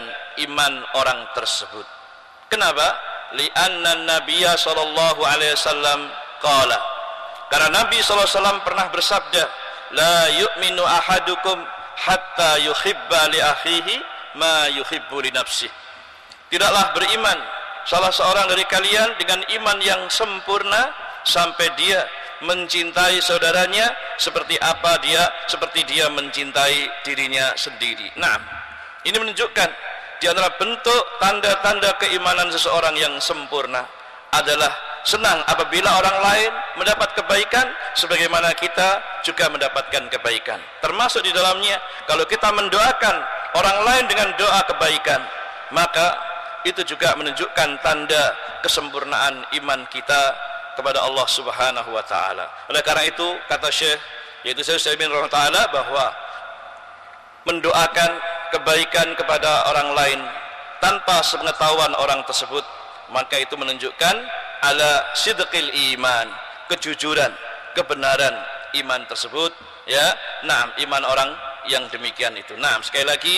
[SPEAKER 2] iman orang tersebut. Kenapa? Li'anna nabiyya sallallahu alaihi wasallam qala, karena Nabi sallallahu alaihi wasallam pernah bersabda, la yu'minu ahadukum hatta yuhibba li akhihi ma yuhibbu li nafsihi. Tidaklah beriman salah seorang dari kalian dengan iman yang sempurna sampai dia mencintai saudaranya seperti dia mencintai dirinya sendiri. Nah, ini menunjukkan di antara bentuk tanda-tanda keimanan seseorang yang sempurna adalah senang apabila orang lain mendapat kebaikan sebagaimana kita juga mendapatkan kebaikan. Termasuk di dalamnya kalau kita mendoakan orang lain dengan doa kebaikan, maka itu juga menunjukkan tanda kesempurnaan iman kita kepada Allah Subhanahu wa taala. Oleh karena itu kata Syekh, yaitu Syekh Utsaimin rahimahullah taala, bahwa mendoakan kebaikan kepada orang lain tanpa sepengetahuan orang tersebut, maka itu menunjukkan ala sidqil iman, kejujuran, kebenaran iman tersebut, ya. Nah, iman orang yang demikian itu. Nah, sekali lagi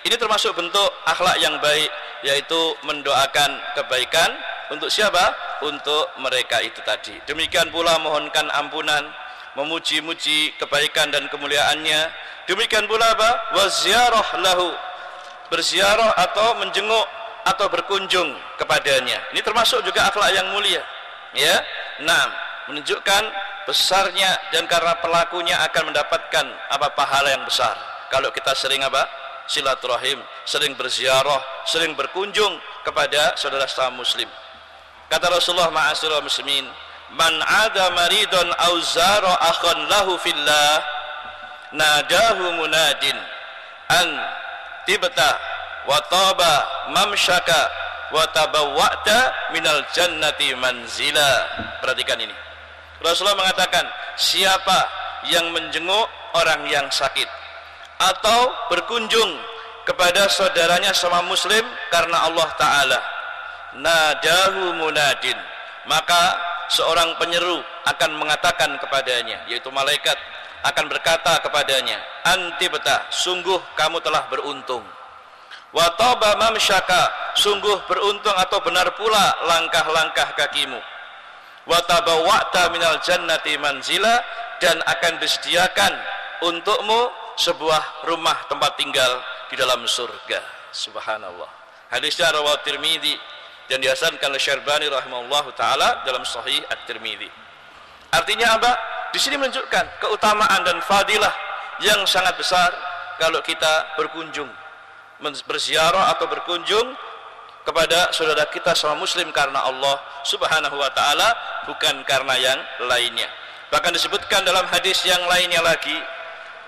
[SPEAKER 2] ini termasuk bentuk akhlak yang baik, yaitu mendoakan kebaikan untuk siapa? Untuk mereka itu tadi. Demikian pula mohonkan ampunan, memuji-muji kebaikan dan kemuliaannya. Demikian pula waziarah lahu, berziarah atau menjenguk atau berkunjung kepadanya. Ini termasuk juga akhlak yang mulia, ya. Nah, menunjukkan besarnya dan karena pelakunya akan mendapatkan pahala yang besar kalau kita sering silaturahim, sering berziarah, sering berkunjung kepada saudara sesama muslim. Kata Rasulullah ma'asyiral muslimin, man ada maridon aw zara akhan lahu fillah nadahu munadin an tibta wa taba mamsyaka wa tabawwa'ta minal jannati manzila. Perhatikan ini. Rasulullah mengatakan, siapa yang menjenguk orang yang sakit atau berkunjung kepada saudaranya sama muslim karena Allah Ta'ala, nadahu munadin, maka seorang penyeru akan mengatakan kepadanya, yaitu malaikat akan berkata kepadanya, antibta, sungguh kamu telah beruntung, wa taba mamsyaka, sungguh beruntung atau benar pula langkah-langkah kakimu, wa tabawwa'ta minal jannati manzila, dan akan disediakan untukmu sebuah rumah tempat tinggal di dalam surga. Subhanallah. Hadisnya rawahu Tirmidzi dan dihasankan oleh Syarbani rahimahullahu taala dalam Sahih At-Tirmidzi. Artinya apa? Di sini menunjukkan keutamaan dan fadilah yang sangat besar kalau kita berkunjung, berziarah atau berkunjung kepada saudara kita sama muslim karena Allah Subhanahu wa taala, bukan karena yang lainnya. Bahkan disebutkan dalam hadis yang lainnya lagi,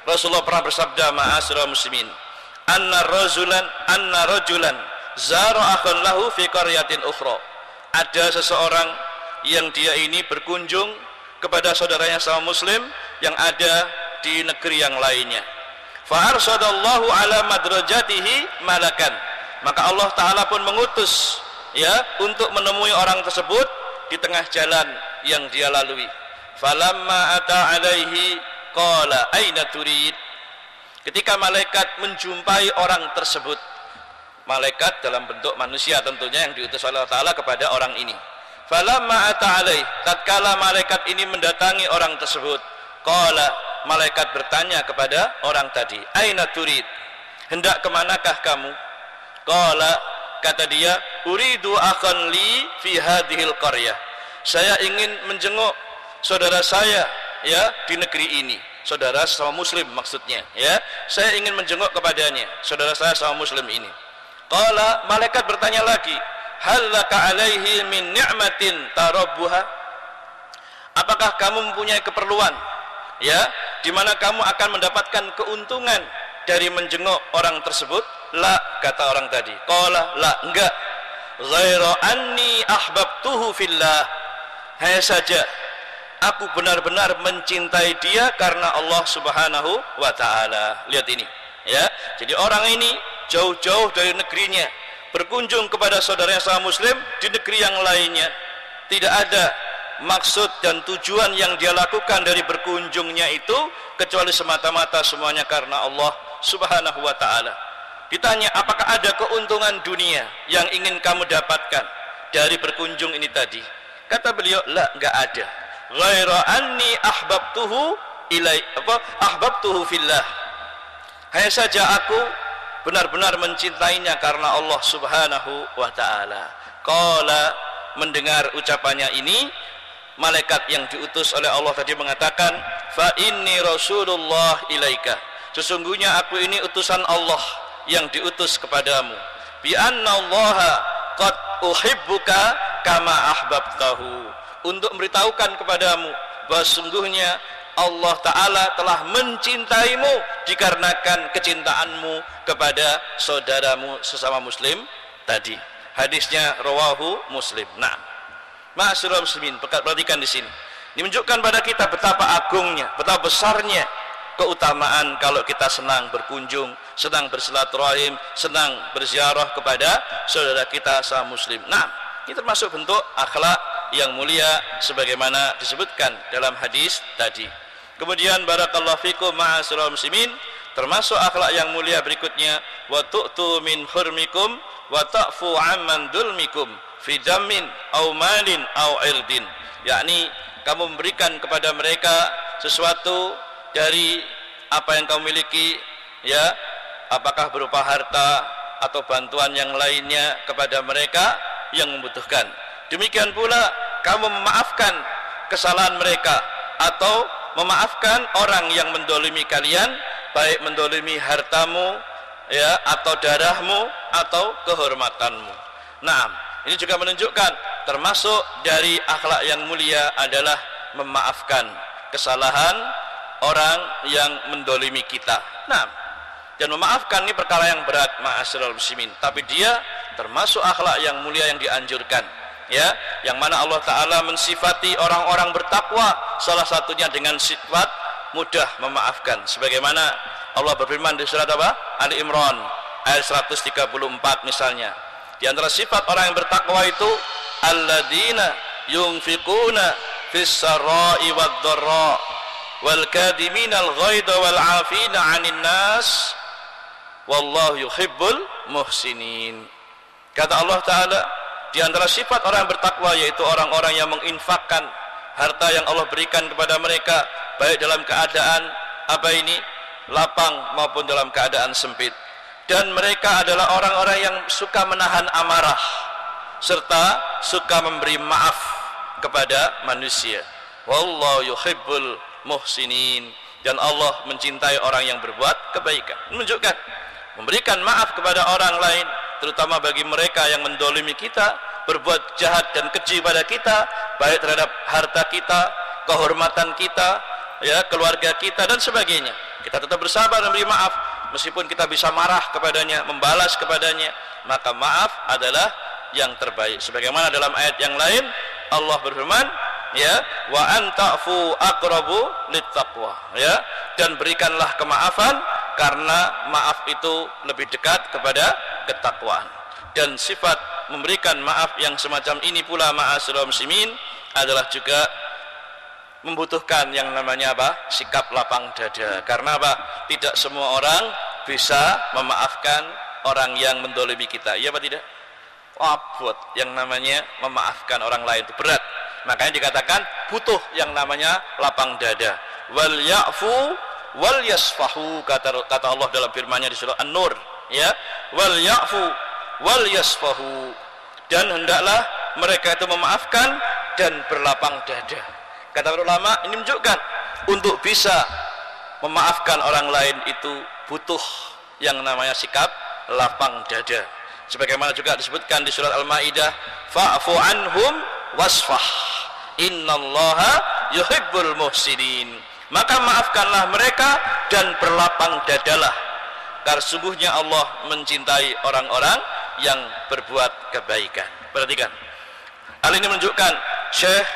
[SPEAKER 2] Rasulullah pernah bersabda, ma'asyiral muslimin, anna rajulan zara akhan lahu fi qaryatin ukhra. Ada seseorang yang dia ini berkunjung kepada saudaranya sama muslim yang ada di negeri yang lainnya. Fa arsadallahu ala madrajatihi malakan. Maka Allah Ta'ala pun mengutus, ya, untuk menemui orang tersebut di tengah jalan yang dia lalui. Falamma ata alaihi qala aina turid. ketika malaikat menjumpai orang tersebut, malaikat dalam bentuk manusia tentunya yang diutus oleh Allah Ta'ala kepada orang ini. Falamma ata alaih, tatkala malaikat ini mendatangi orang tersebut, qala, malaikat bertanya kepada orang tadi, aina turid, hendak kemanakah kamu? Qala, kata dia, uridu akhan li fi hadhil qaryah, saya ingin menjenguk saudara saya ya di negeri ini. Saudara sama muslim maksudnya ya, saya ingin menjenguk kepadanya saudara saya sama muslim ini. Qala, malaikat bertanya lagi, hal laka alaihi min ni'matin tarabbuha, apakah kamu mempunyai keperluan ya di mana kamu akan mendapatkan keuntungan dari menjenguk orang tersebut? La, kata orang tadi. Qala, la, enggak. Ghaira anni ahbabtuhu fillah, hanya saja aku benar-benar mencintai dia karena Allah Subhanahu wa Ta'ala. Lihat ini ya, jadi orang ini jauh-jauh dari negerinya berkunjung kepada saudaranya sama muslim di negeri yang lainnya, tidak ada maksud dan tujuan yang dia lakukan dari berkunjungnya itu kecuali semata-mata semuanya karena Allah Subhanahu wa Ta'ala. Ditanya, apakah ada keuntungan dunia yang ingin kamu dapatkan dari berkunjung ini tadi? Kata beliau, la, enggak ada. Ghaira anni ahbabtuhu fillah, hanya saja aku benar-benar mencintainya karena Allah Subhanahu wa Ta'ala. Qala, mendengar ucapannya ini, malaikat yang diutus oleh Allah tadi mengatakan, fa inni rasulullah ilaika, sesungguhnya aku ini utusan Allah yang diutus kepadamu. Bi anna allaha qad uhibbuka kama ahbabtahu, untuk memberitahukan kepadamu bahwa sungguhnya Allah Ta'ala telah mencintaimu dikarenakan kecintaanmu kepada saudaramu sesama muslim tadi. Hadisnya rawahu Muslim. Nah, ma'asyiral muslimin, perhatikan di sini. Ini menunjukkan pada kita betapa agungnya, betapa besarnya keutamaan kalau kita senang berkunjung, senang bersilaturahim, senang berziarah kepada saudara kita sama muslim. Nah, ini termasuk bentuk akhlak yang mulia sebagaimana disebutkan dalam hadis tadi. Kemudian barakallahu fikum ma'asyiral muslimin, termasuk akhlak yang mulia berikutnya, wa tu'tu min hurmikum wa ta'fu amman dulmikum fi damin au malin au irdin, yakni kamu memberikan kepada mereka sesuatu dari apa yang kamu miliki ya, apakah berupa harta atau bantuan yang lainnya kepada mereka yang membutuhkan. Demikian pula kamu memaafkan kesalahan mereka atau memaafkan orang yang mendolimi kalian, baik mendolimi hartamu ya, atau darahmu atau kehormatanmu. Nah, ini juga menunjukkan termasuk dari akhlak yang mulia adalah memaafkan kesalahan orang yang mendolimi kita. Nah, dan memaafkan ini perkara yang berat ma'asyiral muslimin, tapi dia termasuk akhlak yang mulia yang dianjurkan ya, yang mana Allah Ta'ala mensifati orang-orang bertakwa salah satunya dengan sifat mudah memaafkan, sebagaimana Allah berfirman di surat apa? Ali Imran ayat 134 misalnya, di antara sifat orang yang bertakwa itu alladzina yunfiquna fis sarai wad dharra wal kadiminal ghaidha wal 'afina 'anil nas wallahu yuhibbul muhsinin. Kata Allah Ta'ala, di antara sifat orang yang bertakwa yaitu orang-orang yang menginfakkan harta yang Allah berikan kepada mereka, baik dalam keadaan apa ini lapang maupun dalam keadaan sempit, dan mereka adalah orang-orang yang suka menahan amarah serta suka memberi maaf kepada manusia. Wallahu yuhibbul muhsinin, dan Allah mencintai orang yang berbuat kebaikan. Menunjukkan memberikan maaf kepada orang lain, terutama bagi mereka yang mendolimi kita, berbuat jahat dan keji pada kita, baik terhadap harta kita, kehormatan kita ya, keluarga kita dan sebagainya. Kita tetap bersabar memberi maaf, meskipun kita bisa marah kepadanya, membalas kepadanya, maka maaf adalah yang terbaik. Sebagaimana dalam ayat yang lain Allah berfirman ya, wa anta'fu aqrabu littaqwa ya, dan berikanlah kemaafan karena maaf itu lebih dekat kepada ketakwaan. Dan sifat memberikan maaf yang semacam ini pula ma'asyiral muslimin adalah juga membutuhkan yang namanya apa? Sikap lapang dada. Karena apa? Tidak semua orang bisa memaafkan orang yang mendolimi kita. Iya apa tidak? Abot yang namanya memaafkan orang lain itu berat. Makanya dikatakan butuh yang namanya lapang dada. Wal ya'fu wal yasfahu, kata Allah dalam firman-Nya di surah An-Nur, ya. Wal ya'fu wal yasfahu, dan hendaklah mereka itu memaafkan dan berlapang dada. Kata ulama, ini menunjukkan untuk bisa memaafkan orang lain itu butuh yang namanya sikap lapang dada. Sebagaimana juga disebutkan di surat Al-Maidah, fa'fu anhum wasfah innallaha yuhibbul muhsinin. Maka maafkanlah mereka dan berlapang dadalah, karena sungguhnya Allah mencintai orang-orang yang berbuat kebaikan. Perhatikan, hal ini menunjukkan Syekh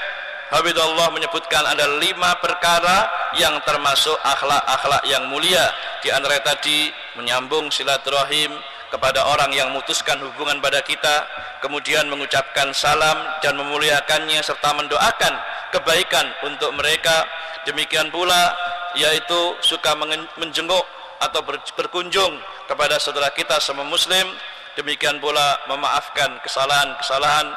[SPEAKER 2] Habibullah menyebutkan ada 5 perkara yang termasuk akhlak-akhlak yang mulia. Di antara tadi menyambung silaturahim kepada orang yang memutuskan hubungan pada kita, kemudian mengucapkan salam dan memuliakannya serta mendoakan kebaikan untuk mereka. Demikian pula yaitu suka menjenguk atau berkunjung kepada saudara kita sama muslim. Demikian pula memaafkan kesalahan-kesalahan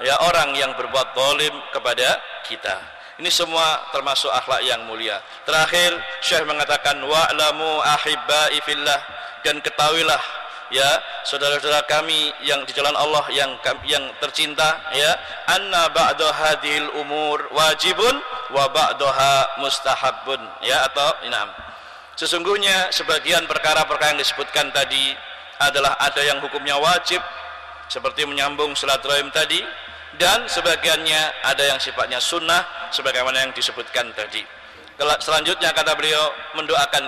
[SPEAKER 2] ya orang yang berbuat zalim kepada kita. Ini semua termasuk akhlak yang mulia. Terakhir Syekh mengatakan wa'lamu ahibba'i fillah, dan ketahuilah ya saudara-saudara kami yang di jalan Allah yang tercinta, ya, anna ba'da hadhil umur wajibun wa ba'daha mustahabun, ya, atau inam. Sesungguhnya sebagian perkara-perkara yang disebutkan tadi adalah ada yang hukumnya wajib seperti menyambung silaturahim tadi, dan sebagiannya ada yang sifatnya sunnah sebagaimana yang disebutkan tadi. Selanjutnya kata beliau mendoakan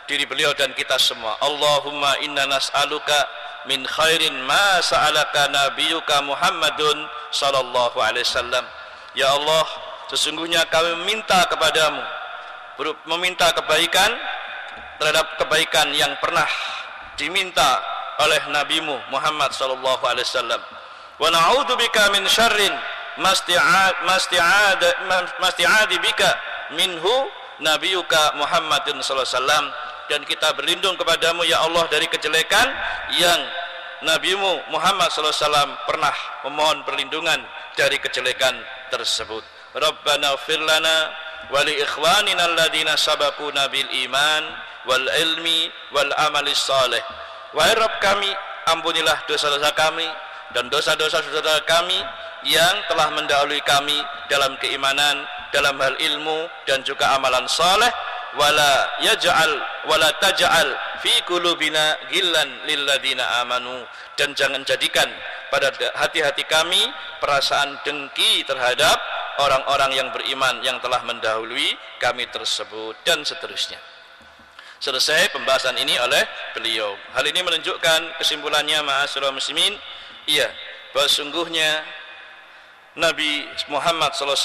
[SPEAKER 2] diri beliau dan kita semua, Allahumma inna nas'aluka min khairin ma sa'alaka nabiyuka Muhammadun sallallahu alaihi wasallam. Ya Allah, sesungguhnya kami meminta kepadamu, meminta kebaikan terhadap kebaikan yang pernah diminta oleh nabimu Muhammad sallallahu alaihi wasallam. Wa na'udzubika min syarrin masti'adi bika minhu nabiyuka Muhammadin sallallahu alaihi wasallam, dan kita berlindung kepadamu ya Allah dari kejelekan yang nabimu Muhammad sallallahu alaihi wasallam pernah memohon perlindungan dari kejelekan tersebut. Rabbana ighfir lana wa li ikhwanina alladhina sabaquna bil iman wal ilmi wal amali salih. Wahai Rabb kami, ampunilah dosa-dosa kami dan dosa-dosa saudara kami yang telah mendahului kami dalam keimanan, dalam hal ilmu dan juga amalan saleh. Wala taj'al fi qulubina ghillan lil ladzina amanu, dan jangan jadikan pada hati-hati kami perasaan dengki terhadap orang-orang yang beriman yang telah mendahului kami tersebut, dan seterusnya. Selesai pembahasan ini oleh beliau. Hal ini menunjukkan kesimpulannya ma'asyiral muslimin, iya, bahwa sungguhnya Nabi Muhammad SAW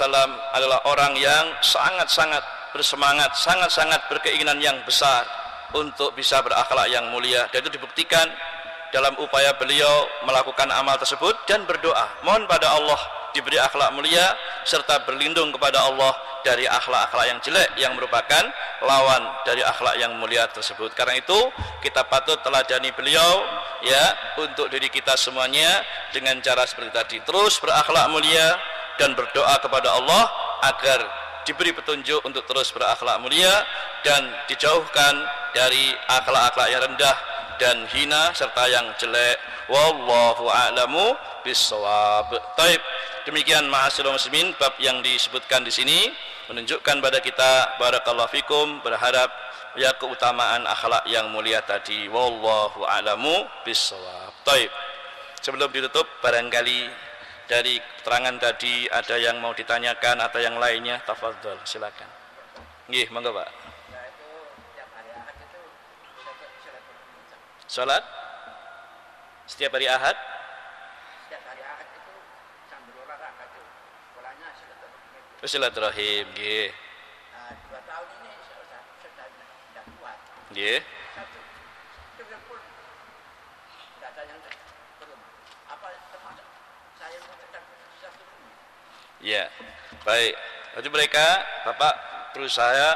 [SPEAKER 2] adalah orang yang sangat-sangat bersemangat, sangat-sangat berkeinginan yang besar untuk bisa berakhlak yang mulia, dan itu dibuktikan dalam upaya beliau melakukan amal tersebut dan berdoa mohon pada Allah diberi akhlak mulia serta berlindung kepada Allah dari akhlak-akhlak yang jelek yang merupakan lawan dari akhlak yang mulia tersebut. Karena itu kita patut teladani beliau ya untuk diri kita semuanya dengan cara seperti tadi, terus berakhlak mulia dan berdoa kepada Allah agar diberi petunjuk untuk terus berakhlak mulia dan dijauhkan dari akhlak-akhlak yang rendah dan hina serta yang jelek. Wallahu a'lamu bissawab. Taib. Demikian ma'asyiral muslimin bab yang disebutkan di sini menunjukkan pada kita barakallahu fikum, berharap ya keutamaan akhlak yang mulia tadi. Wallahu a'lamu bissawab. Taib. Sebelum ditutup, barangkali dari keterangan tadi ada yang mau ditanyakan atau yang lainnya, tafadhol, silakan. Nggih, monggo Pak. Salat setiap hari Ahad?
[SPEAKER 3] Setiap hari Ahad itu sambil olahraga itu polanya silaturahim.
[SPEAKER 2] Silaturahim, nggih.
[SPEAKER 3] Nah, 2 tahun ini sudah tidak kuat.
[SPEAKER 2] Nggih.
[SPEAKER 3] Itu pun tidak ada yang belum. Apa termasuk saya mengucapkan silaturahim?
[SPEAKER 2] Ya, baik. Jadi mereka, Bapak berusaha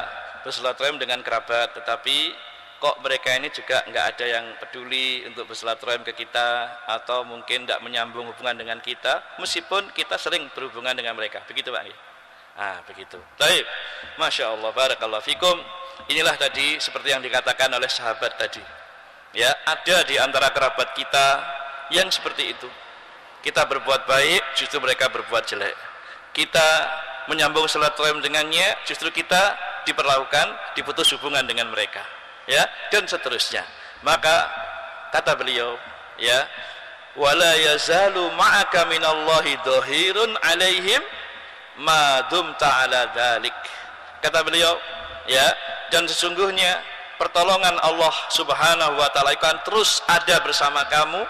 [SPEAKER 2] bersilaturahim dengan kerabat, tetapi kok mereka ini juga nggak ada yang peduli untuk bersilaturahim ke kita, atau mungkin tidak menyambung hubungan dengan kita, meskipun kita sering berhubungan dengan mereka. Begitu Pak? Begitu. Baik, Masya Allah, barakallahu fikum. Inilah tadi seperti yang dikatakan oleh sahabat tadi. Ya, ada di antara kerabat kita yang seperti itu. Kita berbuat baik, justru mereka berbuat jelek. Kita menyambung silaturahim dengannya, justru kita diperlakukan, diputus hubungan dengan mereka. Ya, dan seterusnya. Maka kata beliau, ya, wala yazalu ma'aka minallahi dhahirun alaihim ma dumta ala dzalik. Kata beliau, ya, dan sesungguhnya pertolongan Allah Subhanahu wa taala akan terus ada bersama kamu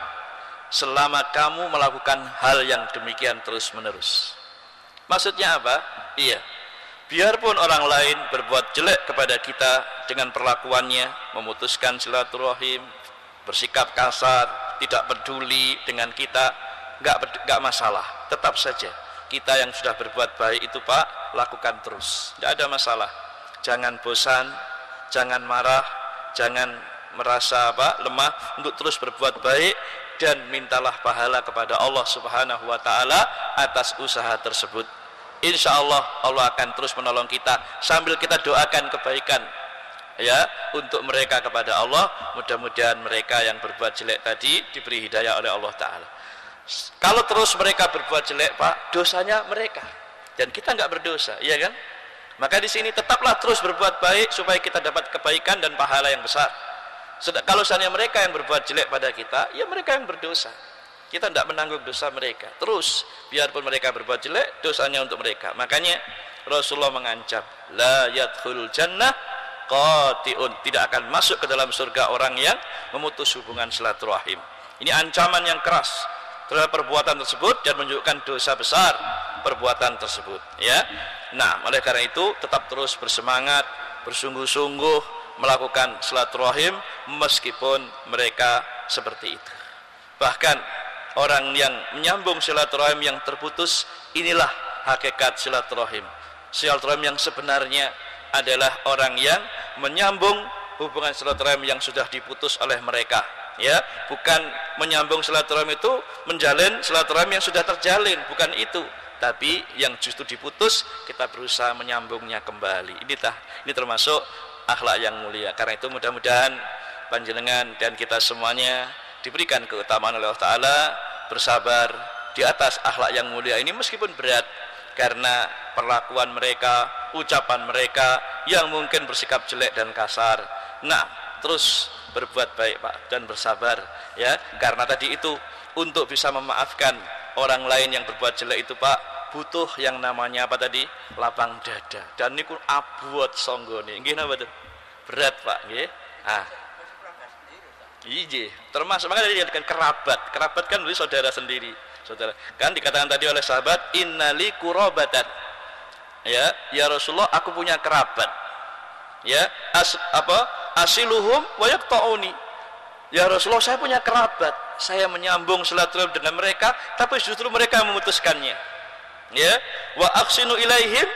[SPEAKER 2] selama kamu melakukan hal yang demikian terus-menerus. Maksudnya apa? Iya, biarpun orang lain berbuat jelek kepada kita dengan perlakuannya, memutuskan silaturahim, bersikap kasar, tidak peduli dengan kita, nggak masalah. Tetap saja kita yang sudah berbuat baik itu Pak, lakukan terus, tidak ada masalah. Jangan bosan, jangan marah, jangan merasa lemah, untuk terus berbuat baik, dan mintalah pahala kepada Allah Subhanahu wa taala atas usaha tersebut. Insya Allah Allah akan terus menolong kita sambil kita doakan kebaikan, ya, untuk mereka kepada Allah. Mudah-mudahan mereka yang berbuat jelek tadi diberi hidayah oleh Allah taala. Kalau terus mereka berbuat jelek Pak, dosanya mereka dan kita nggak berdosa, iya kan? Maka di sini tetaplah terus berbuat baik supaya kita dapat kebaikan dan pahala yang besar. Kalau seandainya mereka yang berbuat jelek pada kita, ya mereka yang berdosa. Kita tidak menanggung dosa mereka. Terus, biarpun mereka berbuat jelek, dosanya untuk mereka. Makanya Rasulullah mengancam, la yadkhul jannah qati'un, tidak akan masuk ke dalam surga orang yang memutus hubungan silaturahim. Ini ancaman yang keras terhadap perbuatan tersebut dan menunjukkan dosa besar perbuatan tersebut, ya. Nah, oleh karena itu tetap terus bersemangat, bersungguh-sungguh melakukan silaturahim meskipun mereka seperti itu. Bahkan orang yang menyambung silaturahim yang terputus, inilah hakikat silaturahim. Silaturahim yang sebenarnya adalah orang yang menyambung hubungan silaturahim yang sudah diputus oleh mereka, ya. Bukan menyambung silaturahim itu menjalin silaturahim yang sudah terjalin, bukan itu. Tapi yang justru diputus kita berusaha menyambungnya kembali. Ini termasuk akhlak yang mulia. Karena itu mudah-mudahan panjenengan dan kita semuanya diberikan keutamaan oleh Allah Ta'ala, bersabar di atas akhlak yang mulia ini meskipun berat, karena perlakuan mereka, ucapan mereka yang mungkin bersikap jelek dan kasar. Nah, terus berbuat baik Pak dan bersabar, ya, karena tadi itu untuk bisa memaafkan orang lain yang berbuat jelek itu Pak, butuh yang namanya apa tadi? Lapang dada. Dan niku abot songgone. Nggih napa tuh? Berat Pak, nggih. Iya, termasuk makanya dijadikan kerabat. Kerabat kan berarti saudara sendiri. Saudara. Kan dikatakan tadi oleh sahabat, innali qurabatan. Ya Rasulullah, aku punya kerabat. Ya, asiluhum wa yaqta'uni. Ya Rasulullah, saya punya kerabat. Saya menyambung silaturahim dengan mereka, tapi justru mereka memutuskannya. Ya, wa aqsinu ilaihim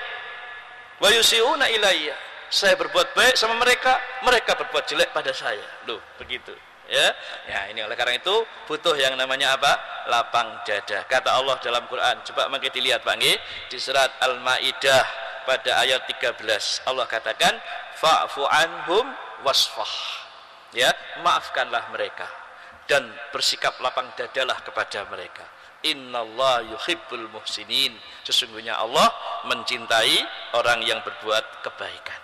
[SPEAKER 2] wa yusiuna ilayya. Saya berbuat baik sama mereka, mereka berbuat jelek pada saya. Loh, begitu. Ya, ini oleh karena itu butuh yang namanya apa? Lapang dada. Kata Allah dalam Quran, coba mungkin dilihat Pak nggih, di surat Al-Maidah pada ayat 13. Allah katakan, fa'fu anhum wasfah. Ya, maafkanlah mereka dan bersikap lapang dadalah kepada mereka. Innallaha yuhibbul muhsinin. Sesungguhnya Allah mencintai orang yang berbuat kebaikan.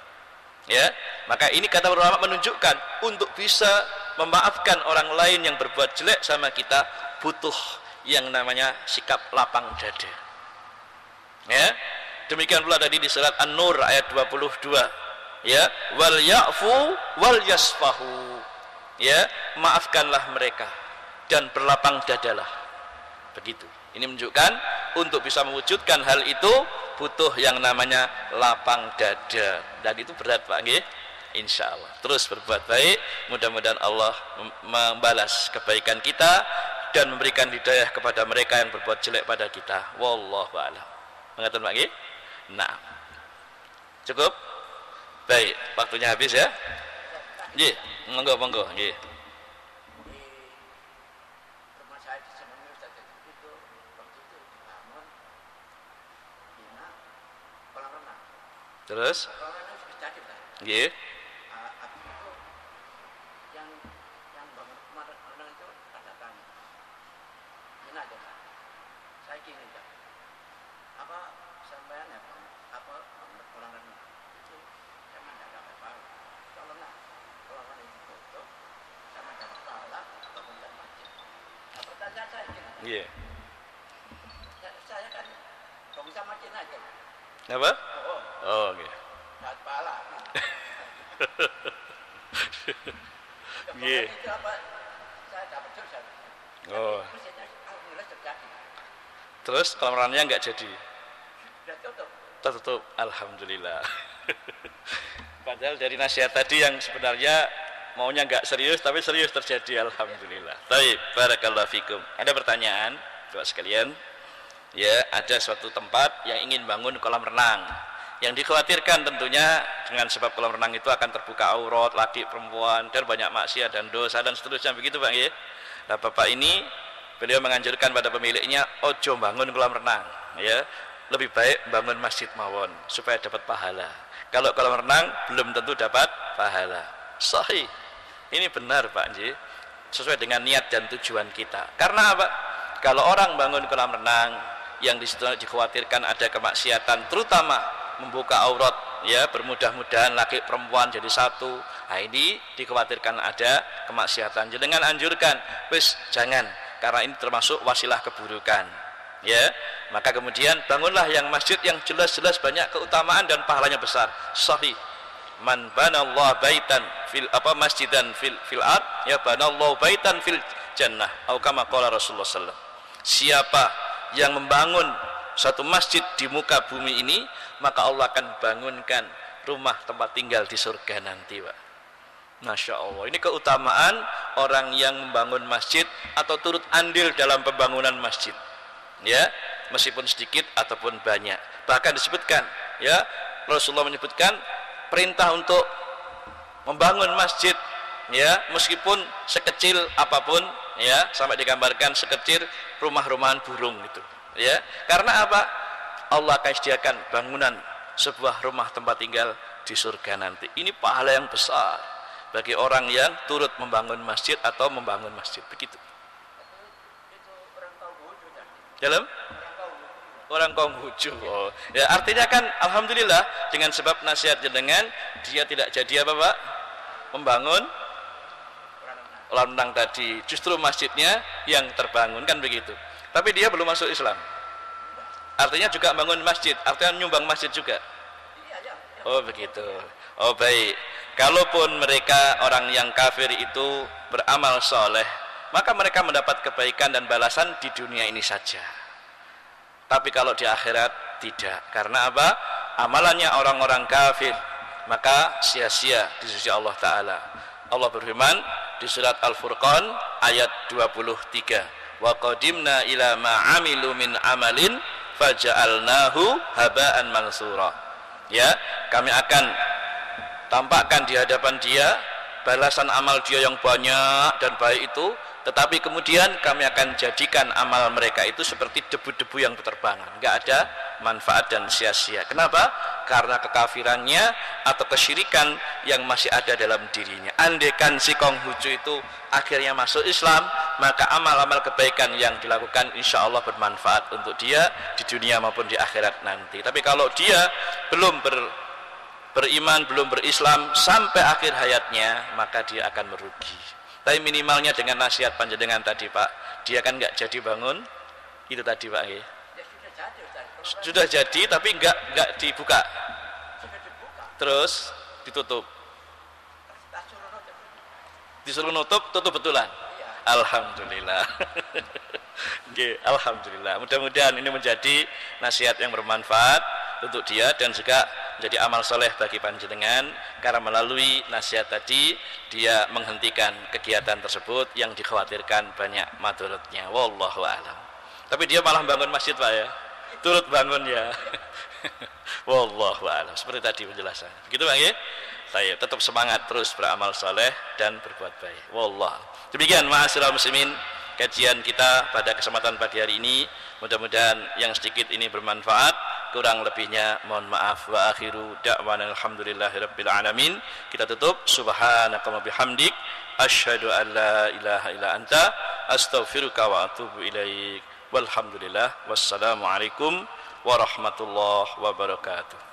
[SPEAKER 2] Ya, maka ini kata ulama menunjukkan untuk bisa memaafkan orang lain yang berbuat jelek sama kita butuh yang namanya sikap lapang dada. Ya, demikian pula tadi di surat An-Nur ayat 22. Ya, wal ya'fu wal yasfahu. Ya, maafkanlah mereka dan berlapang dadalah. Begitu. Ini menunjukkan untuk bisa mewujudkan hal itu butuh yang namanya lapang dada, dan itu berat Pak nggih. Insya Allah terus berbuat baik, mudah-mudahan Allah membalas kebaikan kita dan memberikan hidayah kepada mereka yang berbuat jelek pada kita. Wallahu a'lam. Mengerti Pak nggih? Nah. Cukup? Baik, waktunya habis ya. Nggih, monggo nggih.
[SPEAKER 3] Di rumah saya di Semenyu Ustaz, itu waktu itu dibangun bina kolam renang.
[SPEAKER 2] Terus?
[SPEAKER 3] Kolam renang sudah jadi Ustaz.
[SPEAKER 2] Nggih.
[SPEAKER 3] Habis itu yang bangun kolam renang itu tanda tanya. Ini aja Ustaz. Saya gini Ustaz. Apa sampean ya Bang? Apa kolam renang itu sama tidak dapat pahala. Kalau enggak, kolam renang itu tutup sama dapat pahala bangunkan masjid. Nah, pertanyaan saya gini.
[SPEAKER 2] Nggih.
[SPEAKER 3] Saya kan bangun masjid aja.
[SPEAKER 2] Apa?
[SPEAKER 3] Oh,
[SPEAKER 2] Oh, nggih.
[SPEAKER 3] dapat pahala.
[SPEAKER 2] Nggih.
[SPEAKER 3] Itu apa? Saya dapat dosa.
[SPEAKER 2] Oh.
[SPEAKER 3] Masjidnya alhamdulillah terjadi.
[SPEAKER 2] Terus kolam renangnya enggak jadi?
[SPEAKER 3] Sudah tutup.
[SPEAKER 2] Tertutup, alhamdulillah. Padahal dari nasihat tadi yang sebenarnya maunya enggak serius tapi serius terjadi, alhamdulillah. Baik, barakallahu fikum. Ada pertanyaan, Bapak sekalian? Ya, ada suatu tempat yang ingin bangun kolam renang. Yang dikhawatirkan tentunya dengan sebab kolam renang itu akan terbuka aurat laki perempuan dan banyak maksiat dan dosa dan seterusnya, begitu Pak ya. Nah, Bapak ini beliau menganjurkan pada pemiliknya ojo bangun kolam renang ya. Lebih baik bangun masjid mawon supaya dapat pahala. Kalau kolam renang belum tentu dapat pahala. Sahih. Ini benar Pak Nji. Sesuai dengan niat dan tujuan kita. Karena apa? Kalau orang bangun kolam renang yang di situ dikhawatirkan ada kemaksiatan, terutama membuka aurat ya, bermudah-mudahan laki perempuan jadi satu. Nah, ini dikhawatirkan ada kemaksiatan. Jangan anjurkan, wis jangan, karena ini termasuk wasilah keburukan. Ya, maka kemudian bangunlah yang masjid yang jelas-jelas banyak keutamaan dan pahalanya besar. Sahih. Man banallahu baitan fil masjidan fil ard ya banallahu baitan fil jannah atau kama qala Rasulullah sallallahu alaihi wasallam. Siapa yang membangun satu masjid di muka bumi ini, maka Allah akan bangunkan rumah tempat tinggal di surga nanti, Pak. Masya Allah, ini keutamaan orang yang membangun masjid atau turut andil dalam pembangunan masjid, ya, meskipun sedikit ataupun banyak. Bahkan disebutkan, ya, Rasulullah menyebutkan perintah untuk membangun masjid, ya, meskipun sekecil apapun, ya, sampai digambarkan sekecil rumah-rumahan burung itu, ya. Karena apa? Allah akan sediakan bangunan sebuah rumah tempat tinggal di surga nanti. Ini pahala yang besar bagi orang yang turut membangun masjid atau membangun masjid, begitu.
[SPEAKER 3] Itu orang Konghucu tadi.
[SPEAKER 2] Dalam? Orang Konghucu. Oh. Ya, artinya kan alhamdulillah dengan sebab nasihat jenengan dia tidak jadi apa, Pak? Membangun kolam renang tadi. Justru masjidnya yang terbangun, kan begitu. Tapi dia belum masuk Islam. Artinya juga bangun masjid, artinya nyumbang masjid juga. Oh begitu. Oh baik. Kalaupun mereka orang yang kafir itu beramal soleh, maka mereka mendapat kebaikan dan balasan di dunia ini saja. Tapi kalau di akhirat tidak. Karena apa? Amalannya orang-orang kafir, maka sia-sia di sisi Allah Ta'ala. Allah berfirman di surat Al-Furqan ayat 23, wa qadimna ila ma amilu min amalin faja'alnahu haba'an mansura. Ya, kami akan tampakkan di hadapan dia balasan amal dia yang banyak dan baik itu, tetapi kemudian kami akan jadikan amal mereka itu seperti debu-debu yang berterbangan, enggak ada manfaat dan sia-sia. Kenapa? Karena kekafirannya atau kesyirikan yang masih ada dalam dirinya. Andaikan si Konghucu itu akhirnya masuk Islam, maka amal-amal kebaikan yang dilakukan insya Allah bermanfaat untuk dia di dunia maupun di akhirat nanti. Tapi kalau dia belum beriman, belum berislam sampai akhir hayatnya, maka dia akan merugi. Tapi minimalnya dengan nasihat panjenengan tadi, Pak, dia kan nggak jadi bangun itu tadi, Pak. Ya? Sudah jadi tapi nggak dibuka. Terus ditutup. Disuruh nutup, tutup betulan. Alhamdulillah. Oke, alhamdulillah. Mudah-mudahan ini menjadi nasihat yang bermanfaat untuk dia dan juga menjadi amal soleh bagi panjenengan, karena melalui nasihat tadi dia menghentikan kegiatan tersebut yang dikhawatirkan banyak madaratnya. Wallahu a'lam. Tapi dia malah bangun masjid, Pak, ya. Turut bangun ya. Wallahu a'lam. Seperti tadi penjelasannya. Begitu Bang ya? Saya tetap semangat terus beramal soleh dan berbuat baik. Wallah. Demikian ma'asyiral muslimin kajian kita pada kesempatan pagi hari ini. Mudah-mudahan yang sedikit ini bermanfaat. Kurang lebihnya mohon maaf. Wa akhiru da'wana alhamdulillahirabbil alamin. Kita tutup subhanaka wa bihamdik asyhadu an la ilaha illa anta astaghfiruka wa atubu ilaik. Walhamdulillah. Wassalamualaikum warahmatullahi wabarakatuh.